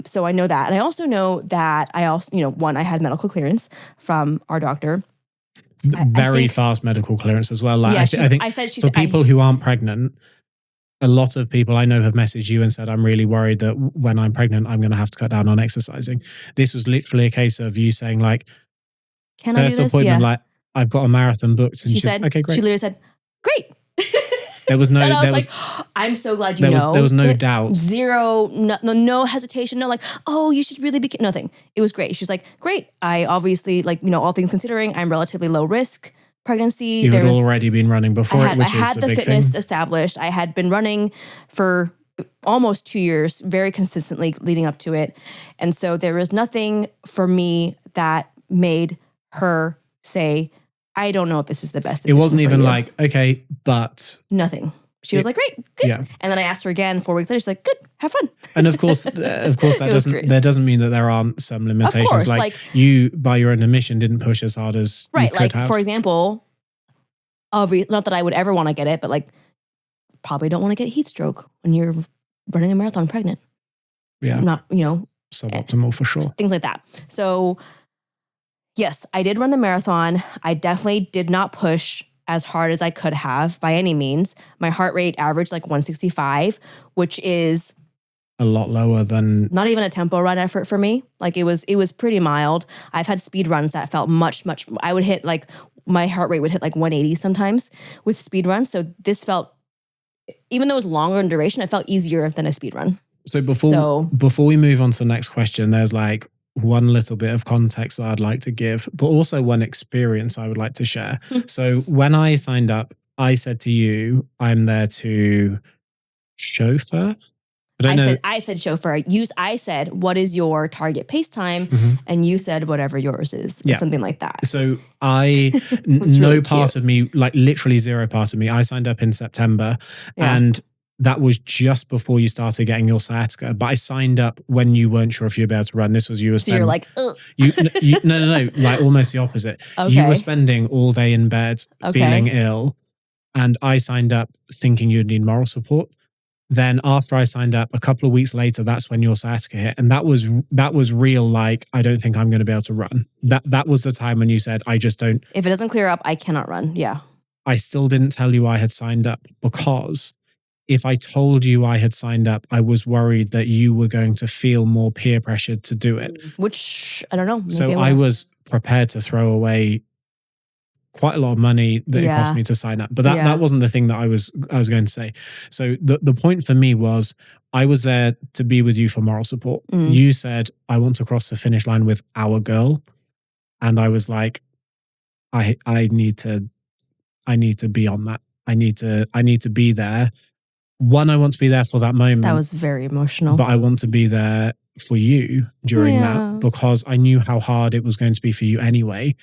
So I know that. And I also know that I had medical clearance from our doctor. Very fast medical clearance as well. Like, I think for people who aren't pregnant, a lot of people I know have messaged you and said, I'm really worried that when I'm pregnant, I'm going to have to cut down on exercising. This was literally a case of you saying, like, can I do this? Appointment, like, I've got a marathon booked. And she said, okay, great. She literally said, great. There was no. I was like, I'm so glad you know. There was no doubt. Zero, no hesitation. No, like, oh, you should really be. Nothing. It was great. She's like, great. I obviously, like, you know, all things considering, I'm relatively low risk pregnancy. You had already been running before it, which is a big thing. I had the fitness established. I had been running for almost 2 years, very consistently leading up to it, and so there was nothing for me that made her say, I don't know if this is the best decision. It wasn't even like, okay, but nothing. She was like, great, good. Yeah. And then I asked her again 4 weeks later. She's like, good, have fun. And of course, that doesn't mean that there aren't some limitations. Of course, like you, by your own admission, didn't push as hard as you could have. For example, not that I would ever want to get it, but like, probably don't want to get heat stroke when you're running a marathon pregnant. Yeah. Not, suboptimal for sure. Things like that. So yes, I did run the marathon. I definitely did not push as hard as I could have by any means. My heart rate averaged like 165, which is a lot lower than not even a tempo run effort for me. Like it was pretty mild. I've had speed runs that felt much, I would hit like, my heart rate would hit like 180 sometimes with speed runs. So this felt, even though it was longer in duration, it felt easier than a speed run. So before we move on to the next question, there's like one little bit of context that I'd like to give, but also one experience I would like to share. So when I signed up, I said to you, I'm there to chauffeur. I said chauffeur. I said, what is your target pace time? And you said whatever yours is, or something like that. So no part of me, like literally zero part of me, I signed up in September and that was just before you started getting your sciatica. But I signed up when you weren't sure if you were able to run. This was you were spending. So you're like, ugh. No, like almost the opposite. Okay. You were spending all day in bed feeling ill. And I signed up thinking you'd need moral support. Then after I signed up, a couple of weeks later, that's when your sciatica hit. And that was real, like, I don't think I'm going to be able to run. That was the time when you said, I just don't. If it doesn't clear up, I cannot run. Yeah. I still didn't tell you I had signed up because if I told you I had signed up, I was worried that you were going to feel more peer pressured to do it. Which, I don't know. So I was prepared to throw away quite a lot of money that it cost me to sign up. But that wasn't the thing that I was going to say. So the point for me was I was there to be with you for moral support. You said, I want to cross the finish line with our girl. And I was like, I need to be on that. I need to be there. One, I want to be there for that moment. That was very emotional. But I want to be there for you during that because I knew how hard it was going to be for you anyway.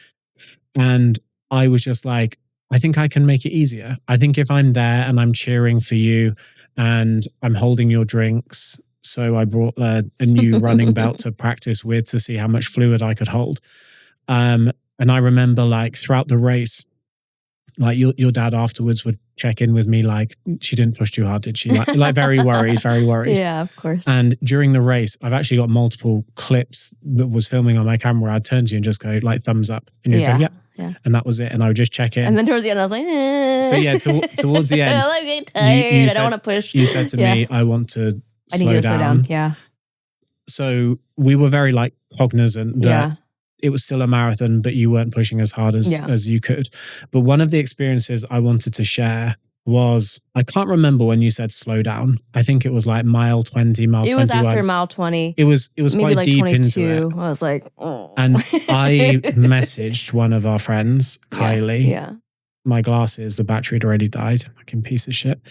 And I was just like, I think I can make it easier. I think if I'm there and I'm cheering for you and I'm holding your drinks. So I brought a new running belt to practice with to see how much fluid I could hold. And I remember like throughout the race, like your dad afterwards would check in with me like, she didn't push too hard, did she? Like very worried, very worried. Yeah, of course. And during the race, I've actually got multiple clips that was filming on my camera where I'd turn to you and just go like thumbs up. And you'd go, yeah. And that was it. And I would just check in. And then towards the end, I was like, So yeah, towards the end. I'm getting tired. I don't want to push. You said to me, I want to I need you to slow down. Yeah. So we were very like cognizant that it was still a marathon, but you weren't pushing as hard as you could. But one of the experiences I wanted to share was, I can't remember when you said slow down. I think it was like mile 20, mile 21. It was after mile 20. It was maybe quite like deep 22. into it. I was like, oh. And I messaged one of our friends, Kylie. Yeah. My glasses, the battery had already died. Fucking piece of shit.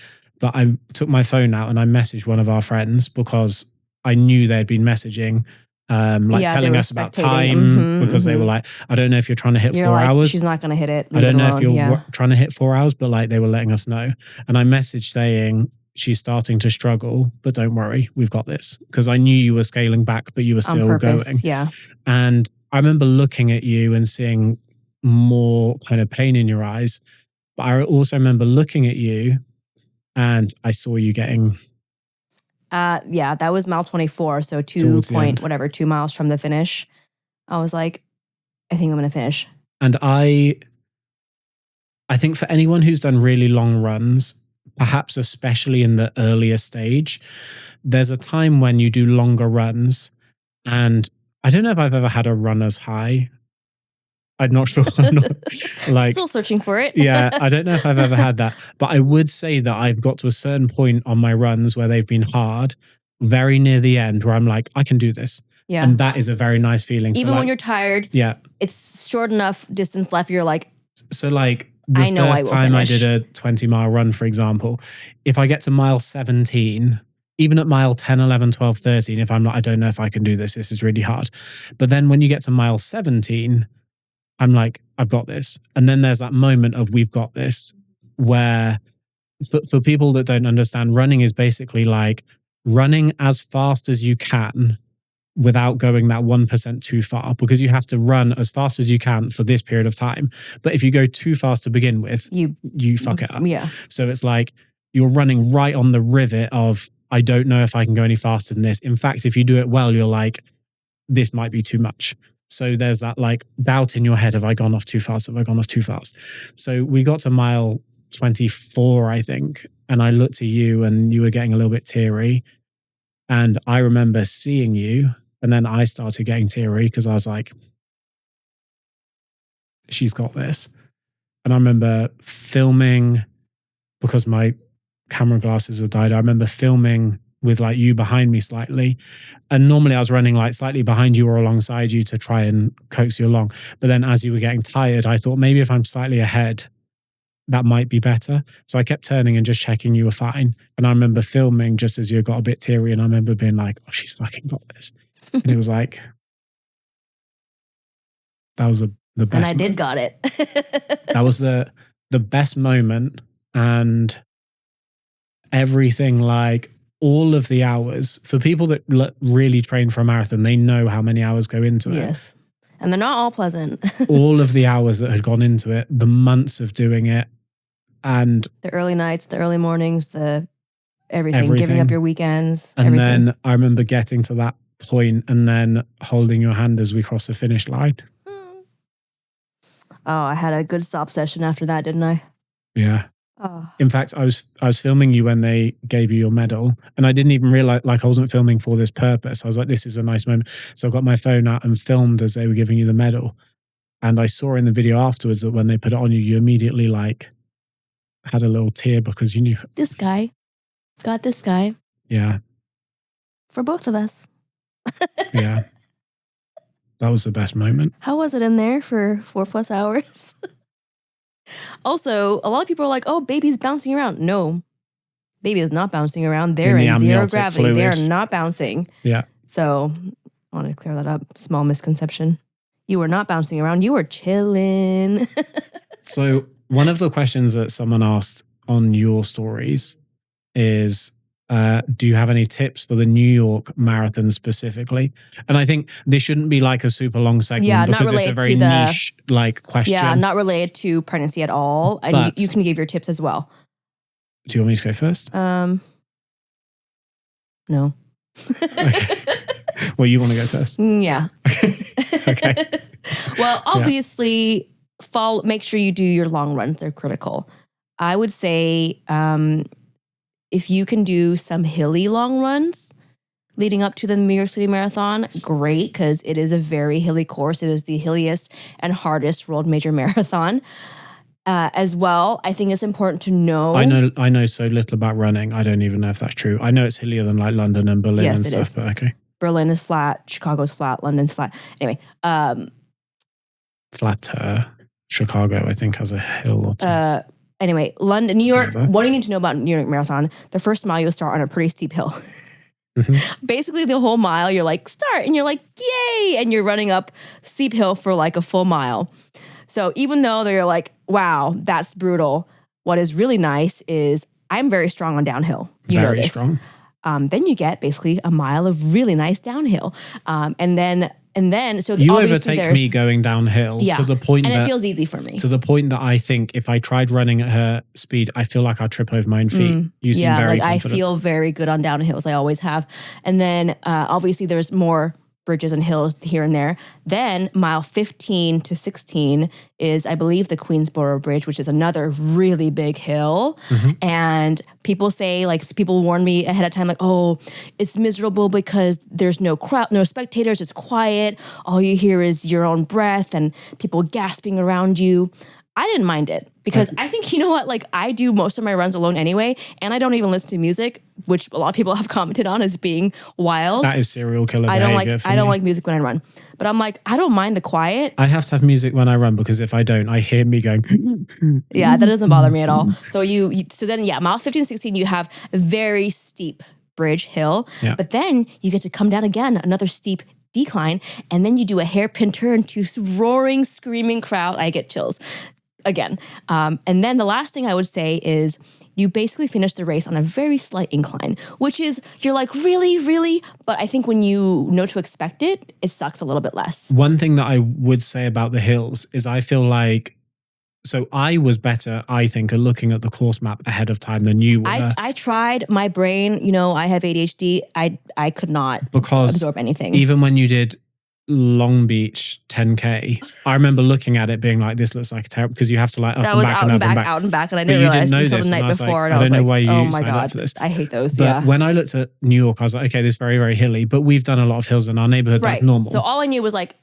But I took my phone out and I messaged one of our friends because I knew they'd been messaging, telling us about time because they were like, I don't know if you're trying to hit 4 hours. She's not going to hit it. I don't know if you're trying to hit 4 hours, but like they were letting us know. And I messaged saying, she's starting to struggle, but don't worry, we've got this. Because I knew you were scaling back, but you were still going. Yeah. And I remember looking at you and seeing more kind of pain in your eyes. But I also remember looking at you and I saw you getting... that was mile 24. So 2 miles from the finish. I was like, I think I'm going to finish. And I think for anyone who's done really long runs, perhaps especially in the earlier stage, there's a time when you do longer runs. And I don't know if I've ever had a runner's high. I'm not sure. I'm not, like, still searching for it. Yeah, I don't know if I've ever had that. But I would say that I've got to a certain point on my runs where they've been hard, very near the end, where I'm like, I can do this. Yeah. And that is a very nice feeling. Even when you're tired, it's short enough distance left. You're like, so like the first time I did a 20-mile run, for example, if I get to mile 17, even at mile 10, 11, 12, 13, if I'm like, I don't know if I can do this, this is really hard. But then when you get to mile 17, I'm like, I've got this. And then there's that moment of we've got this, where for people that don't understand, running is basically like running as fast as you can without going that 1% too far, because you have to run as fast as you can for this period of time. But if you go too fast to begin with, you fuck it up. Yeah. So it's like you're running right on the rivet of, I don't know if I can go any faster than this. In fact, if you do it well, you're like, this might be too much. So there's that like doubt in your head. Have I gone off too fast? Have I gone off too fast? So we got to mile 24, I think. And I looked at you and you were getting a little bit teary. And I remember seeing you. And then I started getting teary because I was like, she's got this. And I remember filming, because my camera glasses have died. I remember filming with like you behind me slightly. And normally I was running like slightly behind you or alongside you to try and coax you along. But then as you were getting tired, I thought maybe if I'm slightly ahead, that might be better. So I kept turning and just checking you were fine. And I remember filming just as you got a bit teary, and I remember being like, oh, she's fucking got this. And it was like, that was the best. And I did got it. That was the best moment, and everything, like all of the hours for people that really train for a marathon, they know how many hours go into it. Yes. And they're not all pleasant. All of the hours that had gone into it, the months of doing it, and the early nights, the early mornings, the everything. Giving up your weekends. And everything. Then I remember getting to that point and then holding your hand as we crossed the finish line. Oh, I had a good stop session after that, didn't I? Yeah. Oh. In fact, I was filming you when they gave you your medal, and I didn't even realize, like, I wasn't filming for this purpose. I was like, this is a nice moment. So I got my phone out and filmed as they were giving you the medal. And I saw in the video afterwards that when they put it on you, you immediately like had a little tear because you knew this guy got this guy. Yeah. For both of us. Yeah. That was the best moment. How was it in there for 4+ hours? Also, a lot of people are like, oh, baby's bouncing around. No, baby is not bouncing around. They're in zero gravity. Fluid. They are not bouncing. Yeah. So I want to clear that up. Small misconception. You were not bouncing around. You were chilling. So one of the questions that someone asked on your stories is, do you have any tips for the New York Marathon specifically? And I think this shouldn't be like a super long segment because it's a very niche like question. Yeah, not related to pregnancy at all. And you can give your tips as well. Do you want me to go first? No. Okay. Well, you want to go first? Yeah. Okay. Well, obviously, make sure you do your long runs. They're critical. I would say if you can do some hilly long runs leading up to the New York City Marathon, great, because it is a very hilly course. It is the hilliest and hardest world major marathon. As well, I think it's important to know. I know so little about running. I don't even know if that's true. I know it's hillier than like London and Berlin and stuff, but okay. Berlin is flat, Chicago's flat, London's flat. Anyway. Flatter. Chicago, I think, has a hill or two. Anyway, New York, what do you need to know about New York Marathon? The first mile, you'll start on a pretty steep hill. Mm-hmm. Basically, the whole mile, you're like, start, and you're like, yay! And you're running up steep hill for like a full mile. So even though they're like, wow, that's brutal, what is really nice is I'm very strong on downhill. Very strong. Then you get basically a mile of really nice downhill. And then so you overtake me going downhill to the point and it feels easy for me. To the point that I think if I tried running at her speed, I feel like I'd trip over my own feet. You seem very confident. I feel very good on downhills. I always have. And then obviously there's more bridges and hills here and there. Then mile 15 to 16 is, I believe, the Queensboro Bridge, which is another really big hill. Mm-hmm. And people say, like, people warn me ahead of time, like, oh, it's miserable because there's no crowd, no spectators, it's quiet. All you hear is your own breath and people gasping around you. I didn't mind it because I think, you know what, like I do most of my runs alone anyway, and I don't even listen to music, which a lot of people have commented on as being wild. That is serial killer behavior. I don't like music when I run, but I'm like, I don't mind the quiet. I have to have music when I run because if I don't, I hear me going. Yeah, that doesn't bother me at all. So then mile 15, 16, you have a very steep bridge hill, but then you get to come down again, another steep decline, and then you do a hairpin turn to roaring, screaming crowd. I get chills. Again. And then the last thing I would say is you basically finish the race on a very slight incline, which is, you're like, really, really? But I think when you know to expect it, it sucks a little bit less. One thing that I would say about the hills is I feel like, so I was better, I think, at looking at the course map ahead of time than you were. I tried. My brain, I have ADHD. I could not absorb anything. Even when you did Long Beach 10K, I remember looking at it being like, this looks like a terrible, because you have to like out and back, and I didn't realize until the night before. I don't know why you signed up for this. I hate those. But when I looked at New York, I was like, okay, this is very, very hilly, but we've done a lot of hills in our neighborhood. Right. That's normal. So all I knew was like,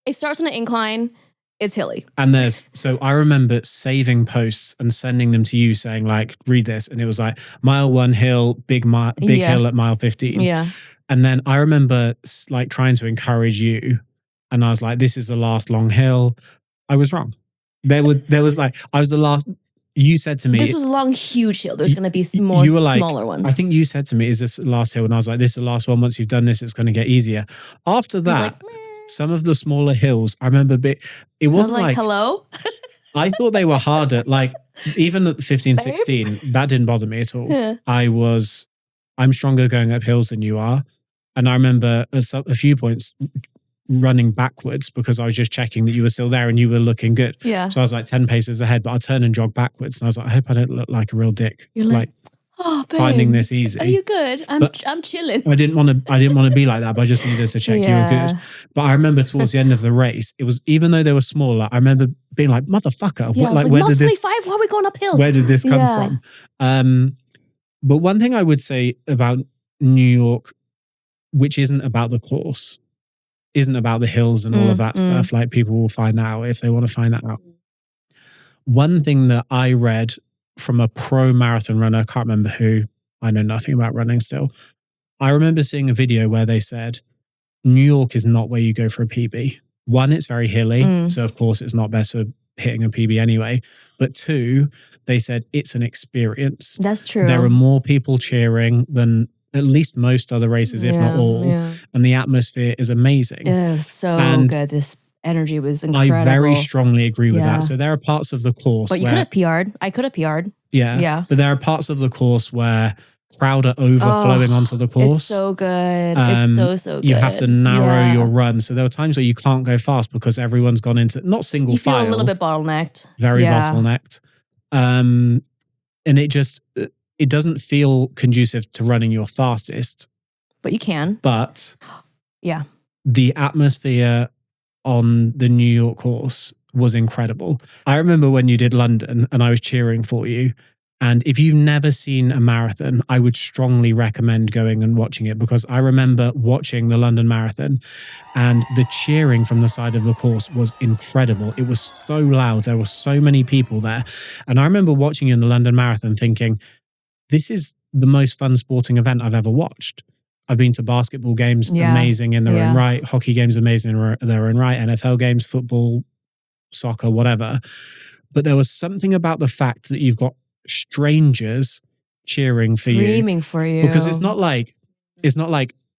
it starts on an incline, it's hilly. And so I remember saving posts and sending them to you saying like, read this. And it was like mile 1 hill, big hill at mile 15. Yeah. And then I remember like trying to encourage you, and I was like, this is the last long hill. I was wrong. There was like, I was the last. you said to me, this was a long, huge hill. There's going to be more smaller ones. I think you said to me, is this the last hill? And I was like, this is the last one. Once you've done this, it's going to get easier. After that, some of the smaller hills, I remember it wasn't like hello? I thought they were harder. Like even at 15, 16, that didn't bother me at all. Yeah. I'm stronger going up hills than you are. And I remember a few points running backwards because I was just checking that you were still there and you were looking good. Yeah. So I was like 10 paces ahead, but I turned and jogged backwards. And I was like, I hope I don't look like a real dick. You're like oh, babe, finding this easy. Are you good? I'm chilling. I didn't want to be like that, but I just needed to check you were good. But I remember towards the end of the race, it was, even though they were smaller, I remember being like, motherfucker, where did this 5? Why are we going uphill? Where did this come from? But one thing I would say about New York, which isn't about the course, isn't about the hills and all of that stuff, like people will find out if they want to find that out. One thing that I read from a pro marathon runner, I can't remember who, I know nothing about running still. I remember seeing a video where they said, New York is not where you go for a PB. One, it's very hilly, so of course it's not best for hitting a PB anyway. But two, they said it's an experience. That's true. There are more people cheering than at least most other races, if not all. Yeah. And the atmosphere is amazing. It was so good. This energy was incredible. I very strongly agree with that. So there are parts of the course but you could have PR'd. I could have PR'd. Yeah. But there are parts of the course where crowd are overflowing onto the course. It's so good. It's so good. You have to narrow your run. So there are times where you can't go fast because everyone's gone into, not single file. You feel a little bit bottlenecked. Very bottlenecked. And it doesn't feel conducive to running your fastest. But you can. But the atmosphere on the New York course was incredible. I remember when you did London and I was cheering for you. And if you've never seen a marathon, I would strongly recommend going and watching it, because I remember watching the London Marathon and the cheering from the side of the course was incredible. It was so loud. There were so many people there. And I remember watching you in the London Marathon thinking, this is the most fun sporting event I've ever watched. I've been to basketball games, amazing in their own right, hockey games, amazing in their own right, NFL games, football, soccer, whatever. But there was something about the fact that you've got strangers cheering for you. Screaming for you. Because it's not like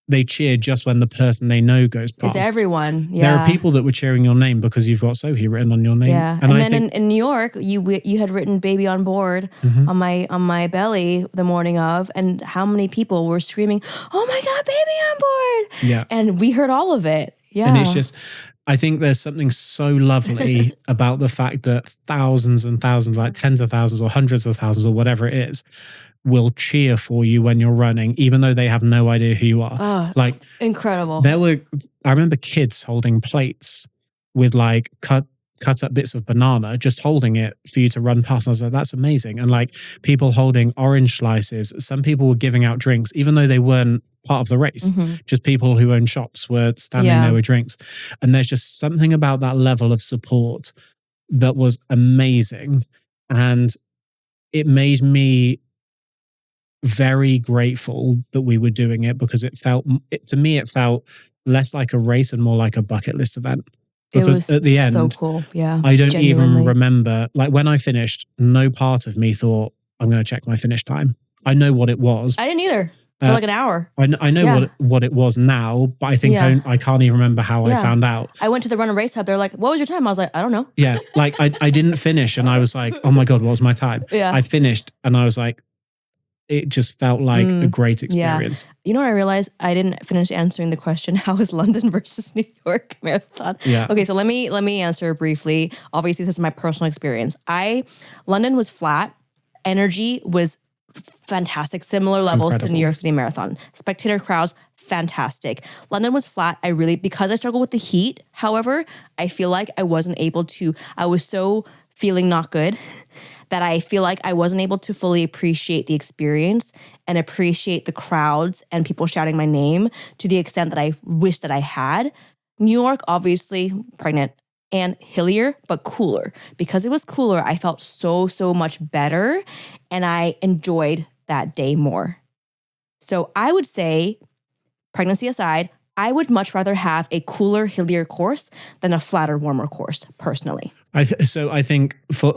they cheer just when the person they know goes past. It's everyone. Yeah. There are people that were cheering your name because you've got Sohee written on your name. Yeah. And then in New York, you had written "baby on board" on my belly the morning of, and how many people were screaming, "Oh my God, baby on board!" Yeah. And we heard all of it. Yeah. And it's just, I think there's something so lovely about the fact that thousands and thousands, like tens of thousands or hundreds of thousands or whatever it is, will cheer for you when you're running, even though they have no idea who you are. Oh, like incredible. I remember kids holding plates with like cut up bits of banana, just holding it for you to run past. And I was like, that's amazing. And like people holding orange slices. Some people were giving out drinks, even though they weren't part of the race. Just people who own shops were standing there with drinks. And there's just something about that level of support that was amazing. And it made me very grateful that we were doing it, because to me it felt less like a race and more like a bucket list event. Because at the end, so cool. Yeah, I don't even remember, like when I finished, no part of me thought, I'm going to check my finish time. I know what it was. I didn't either. For like an hour. I know what it was now, but I think I can't even remember how I found out. I went to the Run and Race Hub. They're like, what was your time? I was like, I don't know. Yeah, like I didn't finish and I was like, oh my God, what was my time? Yeah. I finished and I was like, it just felt like a great experience. Yeah. You know what I realized? I didn't finish answering the question, how is London versus New York marathon? Yeah. Okay, so let me answer briefly. Obviously, this is my personal experience. London was flat. Energy was fantastic. Similar levels to New York City Marathon. Spectator crowds, fantastic. London was flat. Because I struggle with the heat, however, I feel like I was so feeling not good that I feel like I wasn't able to fully appreciate the experience and appreciate the crowds and people shouting my name to the extent that I wish that I had. New York, obviously, pregnant and hillier, but cooler. Because it was cooler, I felt so much better and I enjoyed that day more. So I would say, pregnancy aside, I would much rather have a cooler, hillier course than a flatter, warmer course, personally. I think for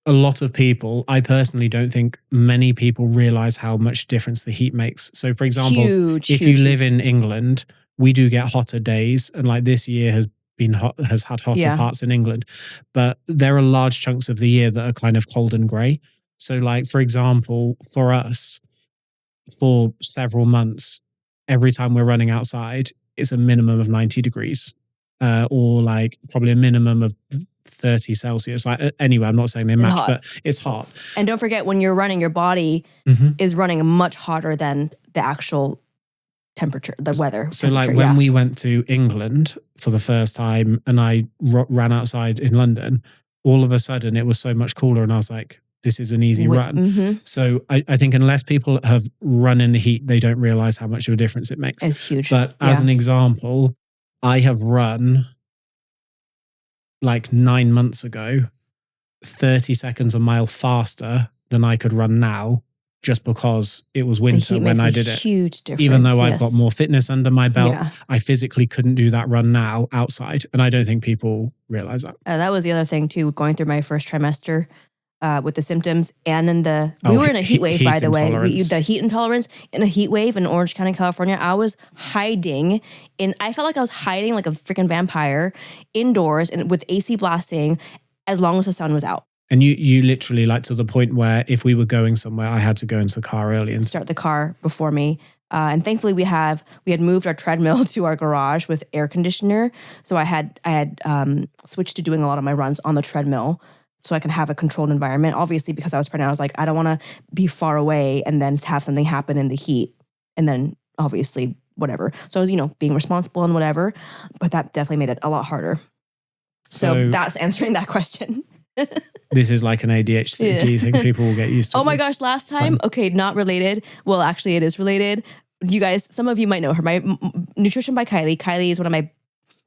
a lot of people, I personally don't think many people realize how much difference the heat makes. So for example, if you live in England, we do get hotter days, and like this year has been hot, has had hotter parts in England, but there are large chunks of the year that are kind of cold and grey. So like, for example, for us, for several months, every time we're running outside, it's a minimum of 90 degrees, or like probably a minimum of 30 Celsius. Like, anyway, I'm not saying they match, but it's hot. And don't forget, when you're running, your body is running much hotter than the actual temperature, the weather. So like when we went to England for the first time and I ran outside in London, all of a sudden it was so much cooler and I was like, this is an easy run. So I think unless people have run in the heat, they don't realize how much of a difference it makes. It's huge. But as an example, I have run like 9 months ago, 30 seconds a mile faster than I could run now, just because it was winter when I did it. Huge difference. Even though I've got more fitness under my belt, I physically couldn't do that run now outside. And I don't think people realize that. That was the other thing too, going through my first trimester with the symptoms and in we were in a heat wave, by the way. The heat intolerance in a heat wave in Orange County, California. I was hiding I felt like I was hiding like a freaking vampire indoors and with AC blasting as long as the sun was out. And you literally, like, to the point where if we were going somewhere, I had to go into the car early and start the car before me. And thankfully we had moved our treadmill to our garage with air conditioner. So I had switched to doing a lot of my runs on the treadmill so I can have a controlled environment. Obviously, because I was pregnant, I was like, I don't want to be far away and then have something happen in the heat. And then obviously whatever. So I was, being responsible and whatever, but that definitely made it a lot harder. So that's answering that question. This is like an ADHD thing. Do you think people will get used to it? Oh my gosh, last time, okay, not related. Well, actually it is related. You guys, some of you might know her. My Nutrition by Kylie. Kylie is one of my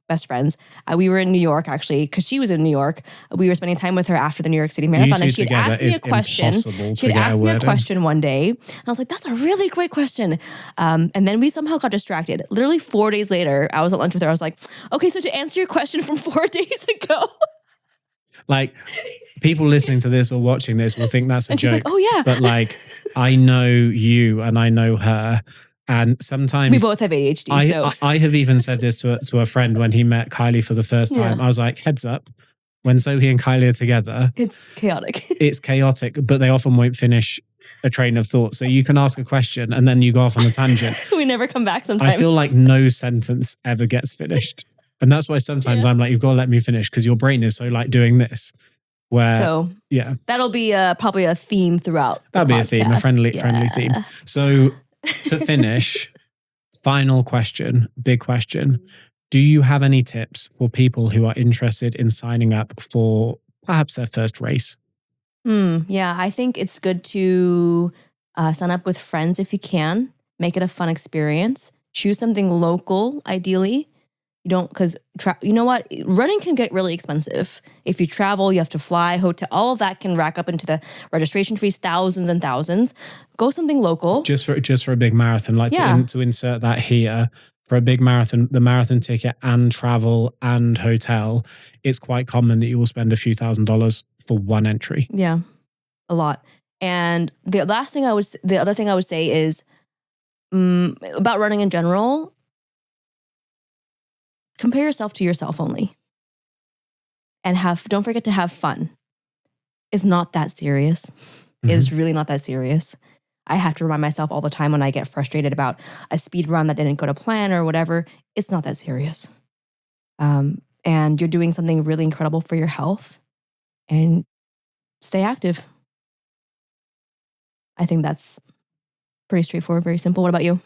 best friends. We were in New York, actually, because she was in New York. We were spending time with her after the New York City Marathon, and she had asked me a question. She had asked me a question one day, and I was like, that's a really great question. And then we somehow got distracted. Literally 4 days later, I was at lunch with her. I was like, okay, so to answer your question from 4 days ago. Like, people listening to this or watching this will think that's a joke. She's like, oh yeah. But like, I know you and I know her. And sometimes we both have ADHD. I have even said this to a friend when he met Kylie for the first time. I was like, heads up, when Sohee and Kylie are together, it's chaotic. It's chaotic, but they often won't finish a train of thought. So you can ask a question and then you go off on a tangent. We never come back sometimes. I feel like no sentence ever gets finished. And that's why sometimes I'm like, you've got to let me finish because your brain is so like doing this. That'll be probably a theme throughout. That'll be a theme, a friendly theme. So to finish, final question, big question. Do you have any tips for people who are interested in signing up for perhaps their first race? Yeah, I think it's good to sign up with friends if you can. Make it a fun experience. Choose something local, ideally. You don't, because you know what? Running can get really expensive. If you travel, you have to fly, hotel, all of that can rack up into the registration fees, thousands and thousands. Go something local. Just for a big marathon, like to insert that here. For a big marathon, the marathon ticket and travel and hotel, it's quite common that you will spend a few $1,000s for one entry. Yeah, a lot. And the other thing I would say is about running in general. Compare yourself to yourself only. And don't forget to have fun. It's not that serious. Mm-hmm. It is really not that serious. I have to remind myself all the time when I get frustrated about a speed run that didn't go to plan or whatever. It's not that serious. And you're doing something really incredible for your health. And stay active. I think that's pretty straightforward, very simple. What about you?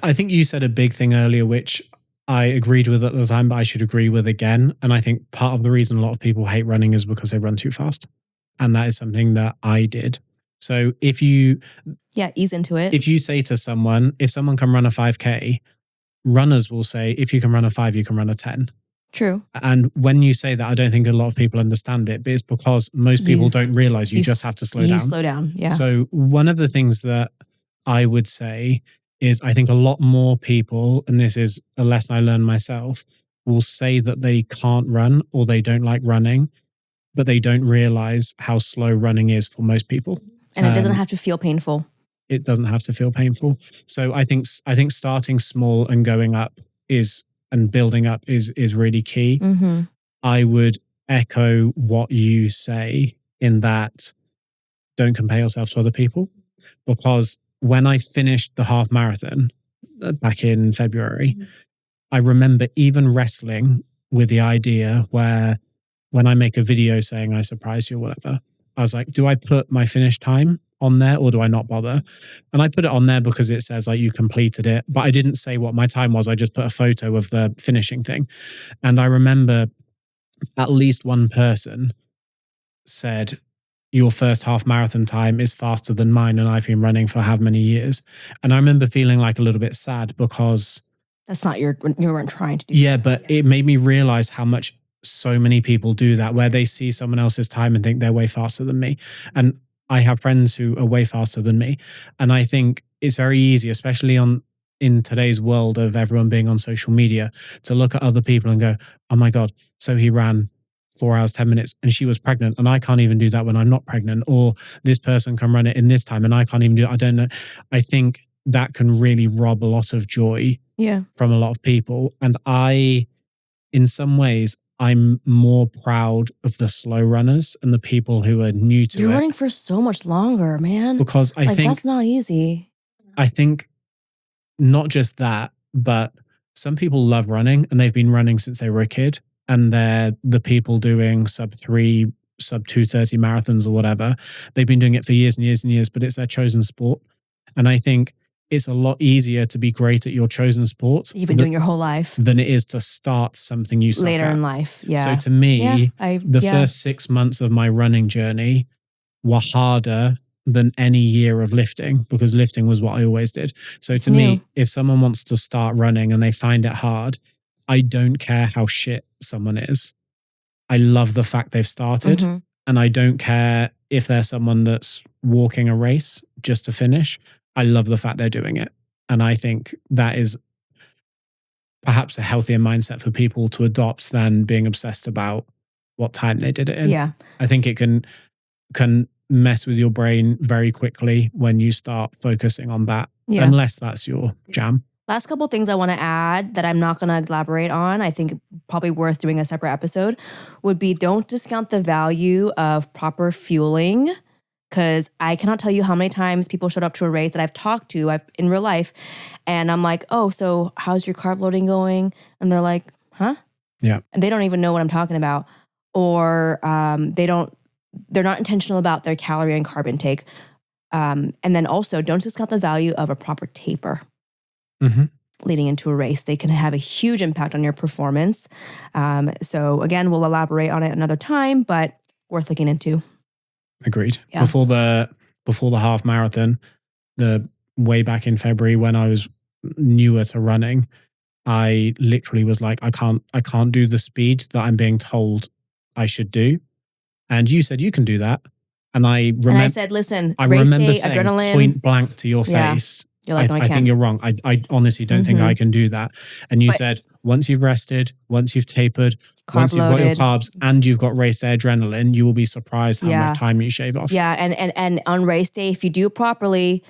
I think you said a big thing earlier, which I agreed with at the time, but I should agree with again. And I think part of the reason a lot of people hate running is because they run too fast. And that is something that I did. So if you... Yeah, ease into it. If you say to someone, if someone can run a 5K, runners will say, if you can run a 5, you can run a 10. True. And when you say that, I don't think a lot of people understand it, but it's because most people don't realize you just have to slow down. You slow down, yeah. So one of the things that I would say is I think a lot more people, and this is a lesson I learned myself, will say that they can't run or they don't like running but they don't realize how slow running is for most people. And it doesn't have to feel painful. It doesn't have to feel painful. So I think starting small and going up and building up is really key. Mm-hmm. I would echo what you say in that don't compare yourself to other people, because when I finished the half marathon back in February, I remember even wrestling with the idea where when I make a video saying I surprised you or whatever, I was like, do I put my finish time on there or do I not bother? And I put it on there because it says like you completed it, but I didn't say what my time was. I just put a photo of the finishing thing. And I remember at least one person said, your first half marathon time is faster than mine, and I've been running for how many years. And I remember feeling like a little bit sad because that's not you weren't trying to do. Yeah, but it made me realize how much so many people do that, where they see someone else's time and think they're way faster than me. And I have friends who are way faster than me. And I think it's very easy, especially in today's world of everyone being on social media, to look at other people and go, oh my God, so he ran 4 hours, 10 minutes and she was pregnant and I can't even do that when I'm not pregnant. Or this person can run it in this time and I can't even do it. I don't know. I think that can really rob a lot of joy from a lot of people. And in some ways, I'm more proud of the slow runners and the people who are new to it. You're running for so much longer, man. Because I think that's not easy. I think not just that, but some people love running and they've been running since they were a kid, and they're the people doing sub 2:30 marathons or whatever. They've been doing it for years and years and years, but it's their chosen sport. And I think it's a lot easier to be great at your chosen sport. You've been doing your whole life. Than it is to start something you suck later at. in life. Yeah. So to me, the first 6 months of my running journey were harder than any year of lifting, because lifting was what I always did. So to me, if someone wants to start running and they find it hard, I don't care how shit someone is. I love the fact they've started. Mm-hmm. And I don't care if they're someone that's walking a race just to finish. I love the fact they're doing it. And I think that is perhaps a healthier mindset for people to adopt than being obsessed about what time they did it in. Yeah. I think it can mess with your brain very quickly when you start focusing on that, unless that's your jam. Last couple of things I want to add that I'm not going to elaborate on, I think probably worth doing a separate episode, would be don't discount the value of proper fueling. Because I cannot tell you how many times people showed up to a race that I've talked to in real life. And I'm like, oh, so how's your carb loading going? And they're like, huh? Yeah. And they don't even know what I'm talking about. Or they're not intentional about their calorie and carb intake. And then also don't discount the value of a proper taper. Mm-hmm. Leading into a race. They can have a huge impact on your performance. So again, we'll elaborate on it another time, but worth looking into. Agreed. Yeah. Before the half marathon, the way back in February when I was newer to running, I literally was like, I can't do the speed that I'm being told I should do. And you said you can do that. And I said, listen, I race remember day, saying adrenaline, point blank to your face. You're like, no, I think you're wrong. I honestly don't think I can do that. And you said, once you've rested, once you've tapered, once you've got your carbs and you've got race day adrenaline, you will be surprised how much time you shave off. Yeah. And on race day, if you do it properly,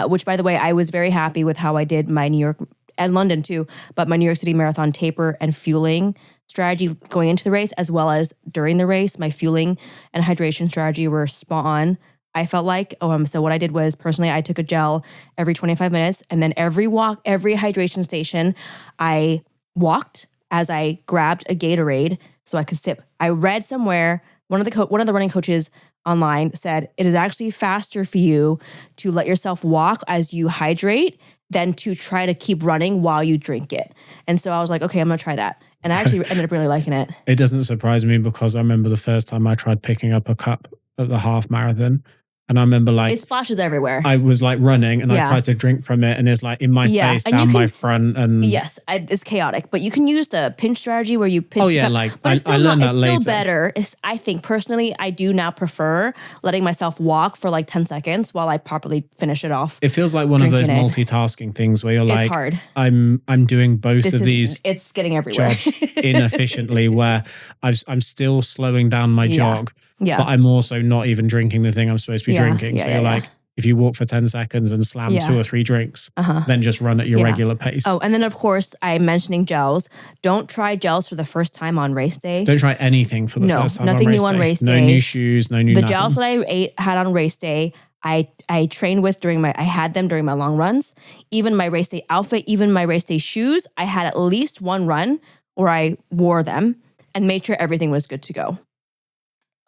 which by the way, I was very happy with how I did my New York and London too, but my New York City Marathon taper and fueling strategy going into the race, as well as during the race, my fueling and hydration strategy were spot on. I felt like, so what I did was personally, I took a gel every 25 minutes and then every hydration station, I walked as I grabbed a Gatorade so I could sip. I read somewhere, one of the running coaches online said, it is actually faster for you to let yourself walk as you hydrate than to try to keep running while you drink it. And so I was like, okay, I'm going to try that. And I actually ended up really liking it. It doesn't surprise me because I remember the first time I tried picking up a cup at the half marathon. And I remember like it splashes everywhere. I was like running and I tried to drink from it and it's like in my face, and down my front. And yes, it's chaotic. But you can use the pinch strategy where you pinch. Oh yeah, but I learned that later. It's still better. I think personally, I do now prefer letting myself walk for like 10 seconds while I properly finish it off. It feels like one of those multitasking things where you're like, it's hard. I'm doing both of these. It's getting everywhere. Jobs inefficiently where I'm still slowing down my jog. Yeah. But I'm also not even drinking the thing I'm supposed to be drinking. So you're like, if you walk for 10 seconds and slam 2 or 3 drinks, then just run at your regular pace. Oh, and then of course, I'm mentioning gels. Don't try gels for the first time on race day. Don't try anything for the first time nothing new on race day. No new shoes, no new The nothing. gels that I had on race day, I trained with I had them during my long runs. Even my race day outfit, even my race day shoes, I had at least one run where I wore them and made sure everything was good to go.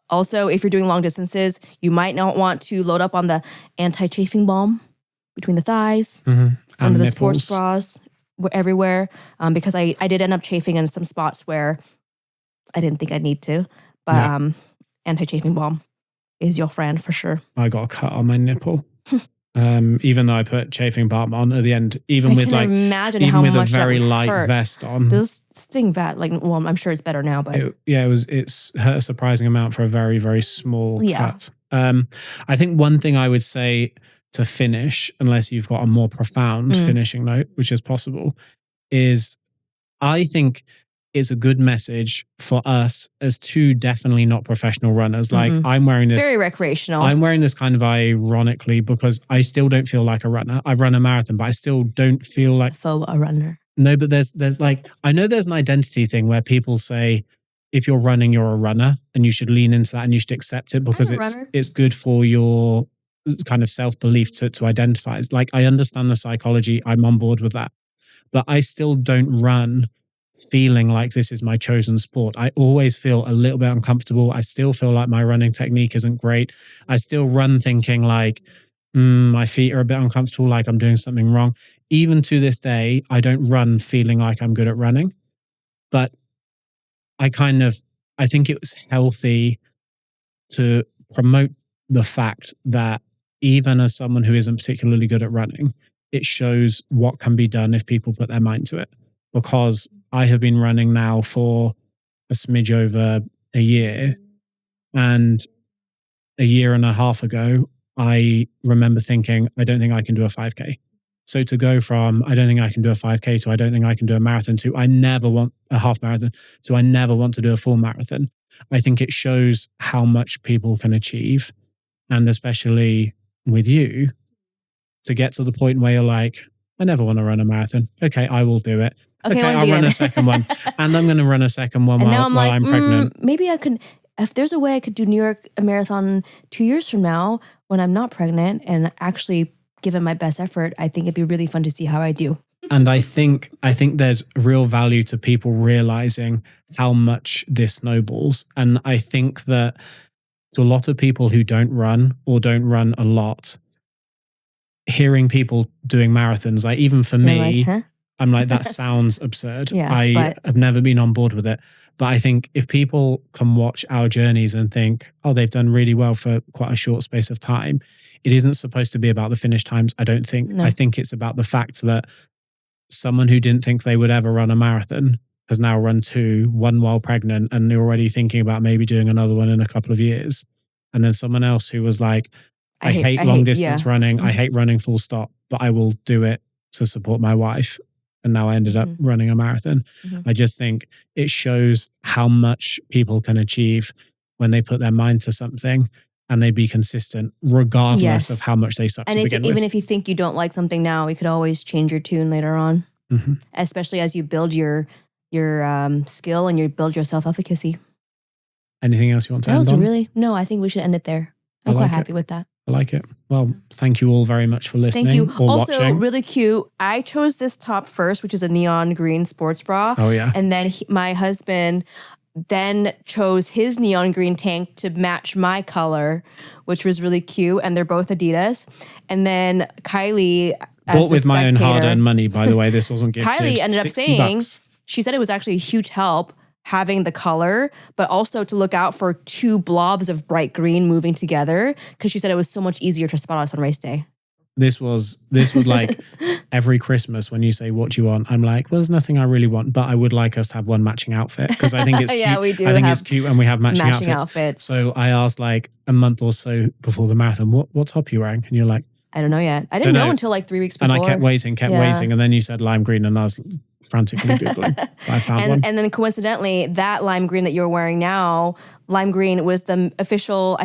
Also, if you're doing long distances, you might not want to load up on the anti-chafing balm between the thighs, under the sports bras, everywhere, because I did end up chafing in some spots where I didn't think I'd need to. But anti-chafing balm is your friend for sure. I got a cut on my nipple. Even though I put chafing balm on at the end, even with a very light vest on. Does sting bad? I'm sure it's better now, but it's hurt a surprising amount for a very, very small cut. I think one thing I would say to finish, unless you've got a more profound finishing note, which is possible, is I think it's a good message for us as 2 definitely not professional runners. Like I'm wearing this. Very recreational. I'm wearing this kind of ironically because I still don't feel like a runner. I run a marathon, but I still don't feel like a runner. No, but there's like, I know there's an identity thing where people say, if you're running, you're a runner and you should lean into that and you should accept it because it's good for your kind of self-belief to identify. It's like, I understand the psychology. I'm on board with that, but I still don't run feeling like this is my chosen sport. I always feel a little bit uncomfortable. I still feel like my running technique isn't great. I still run thinking like, my feet are a bit uncomfortable, like I'm doing something wrong. Even to this day, I don't run feeling like I'm good at running. But I think it was healthy to promote the fact that even as someone who isn't particularly good at running, it shows what can be done if people put their mind to it. Because I have been running now for a smidge over a year, and a year and a half ago, I remember thinking, I don't think I can do a 5K. So to go from, I don't think I can do a 5K to I don't think I can do a marathon to I never want a half marathon to I never want to do a full marathon. I think it shows how much people can achieve. And especially with you, to get to the point where you're like, I never want to run a marathon. Okay, I will do it. Okay, I'll run a second one. And I'm going to run a second one while I'm pregnant. Maybe I could, if there's a way I could do New York Marathon 2 years from now when I'm not pregnant and actually give it my best effort, I think it'd be really fun to see how I do. And I think there's real value to people realizing how much this snowballs. And I think that to a lot of people who don't run or don't run a lot, hearing people doing marathons, like even for me, I'm like, that sounds absurd. I have never been on board with it. But I think if people can watch our journeys and think, oh, they've done really well for quite a short space of time, it isn't supposed to be about the finish times, I don't think. No. I think it's about the fact that someone who didn't think they would ever run a marathon has now run 2, one while pregnant, and they're already thinking about maybe doing another one in a couple of years. And then someone else who was like, I hate long distance running. I hate running full stop, but I will do it to support my wife. And now I ended up running a marathon. I just think it shows how much people can achieve when they put their mind to something and they be consistent, regardless of how much they suck to begin with. Even if you think you don't like something now, you could always change your tune later on, especially as you build your skill and you build your self-efficacy. Anything else you want to end on? No, I think we should end it there. I'm quite happy with that. I like it. Well, thank you all very much for listening. Thank you. Or also, watching. Really cute. I chose this top first, which is a neon green sports bra. Oh, yeah. And then my husband then chose his neon green tank to match my color, which was really cute. And they're both Adidas. And then Kylie, bought with my own hard-earned money, by the way. This wasn't gifted. Kylie ended up saying, she said it was actually a huge help having the color, but also to look out for 2 blobs of bright green moving together, because she said it was so much easier to spot us on race day. This was like every Christmas when you say, what do you want? I'm like, well, there's nothing I really want, but I would like us to have one matching outfit because I think it's cute. Yeah, we do. I think it's cute and we have matching outfits. So I asked like a month or so before the marathon, what top are you wearing? And you're like, I don't know yet. I didn't know until like 3 weeks before. And I kept waiting. And then you said lime green and I was frantically Googling. I found one. And then coincidentally, that lime green that you're wearing now, lime green was the official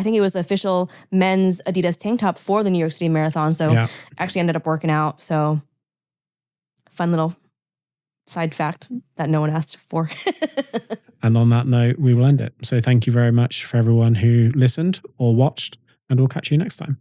men's Adidas tank top for the New York City Marathon. So actually ended up working out. So fun little side fact that no one asked for. And on that note, we will end it. So thank you very much for everyone who listened or watched, and we'll catch you next time.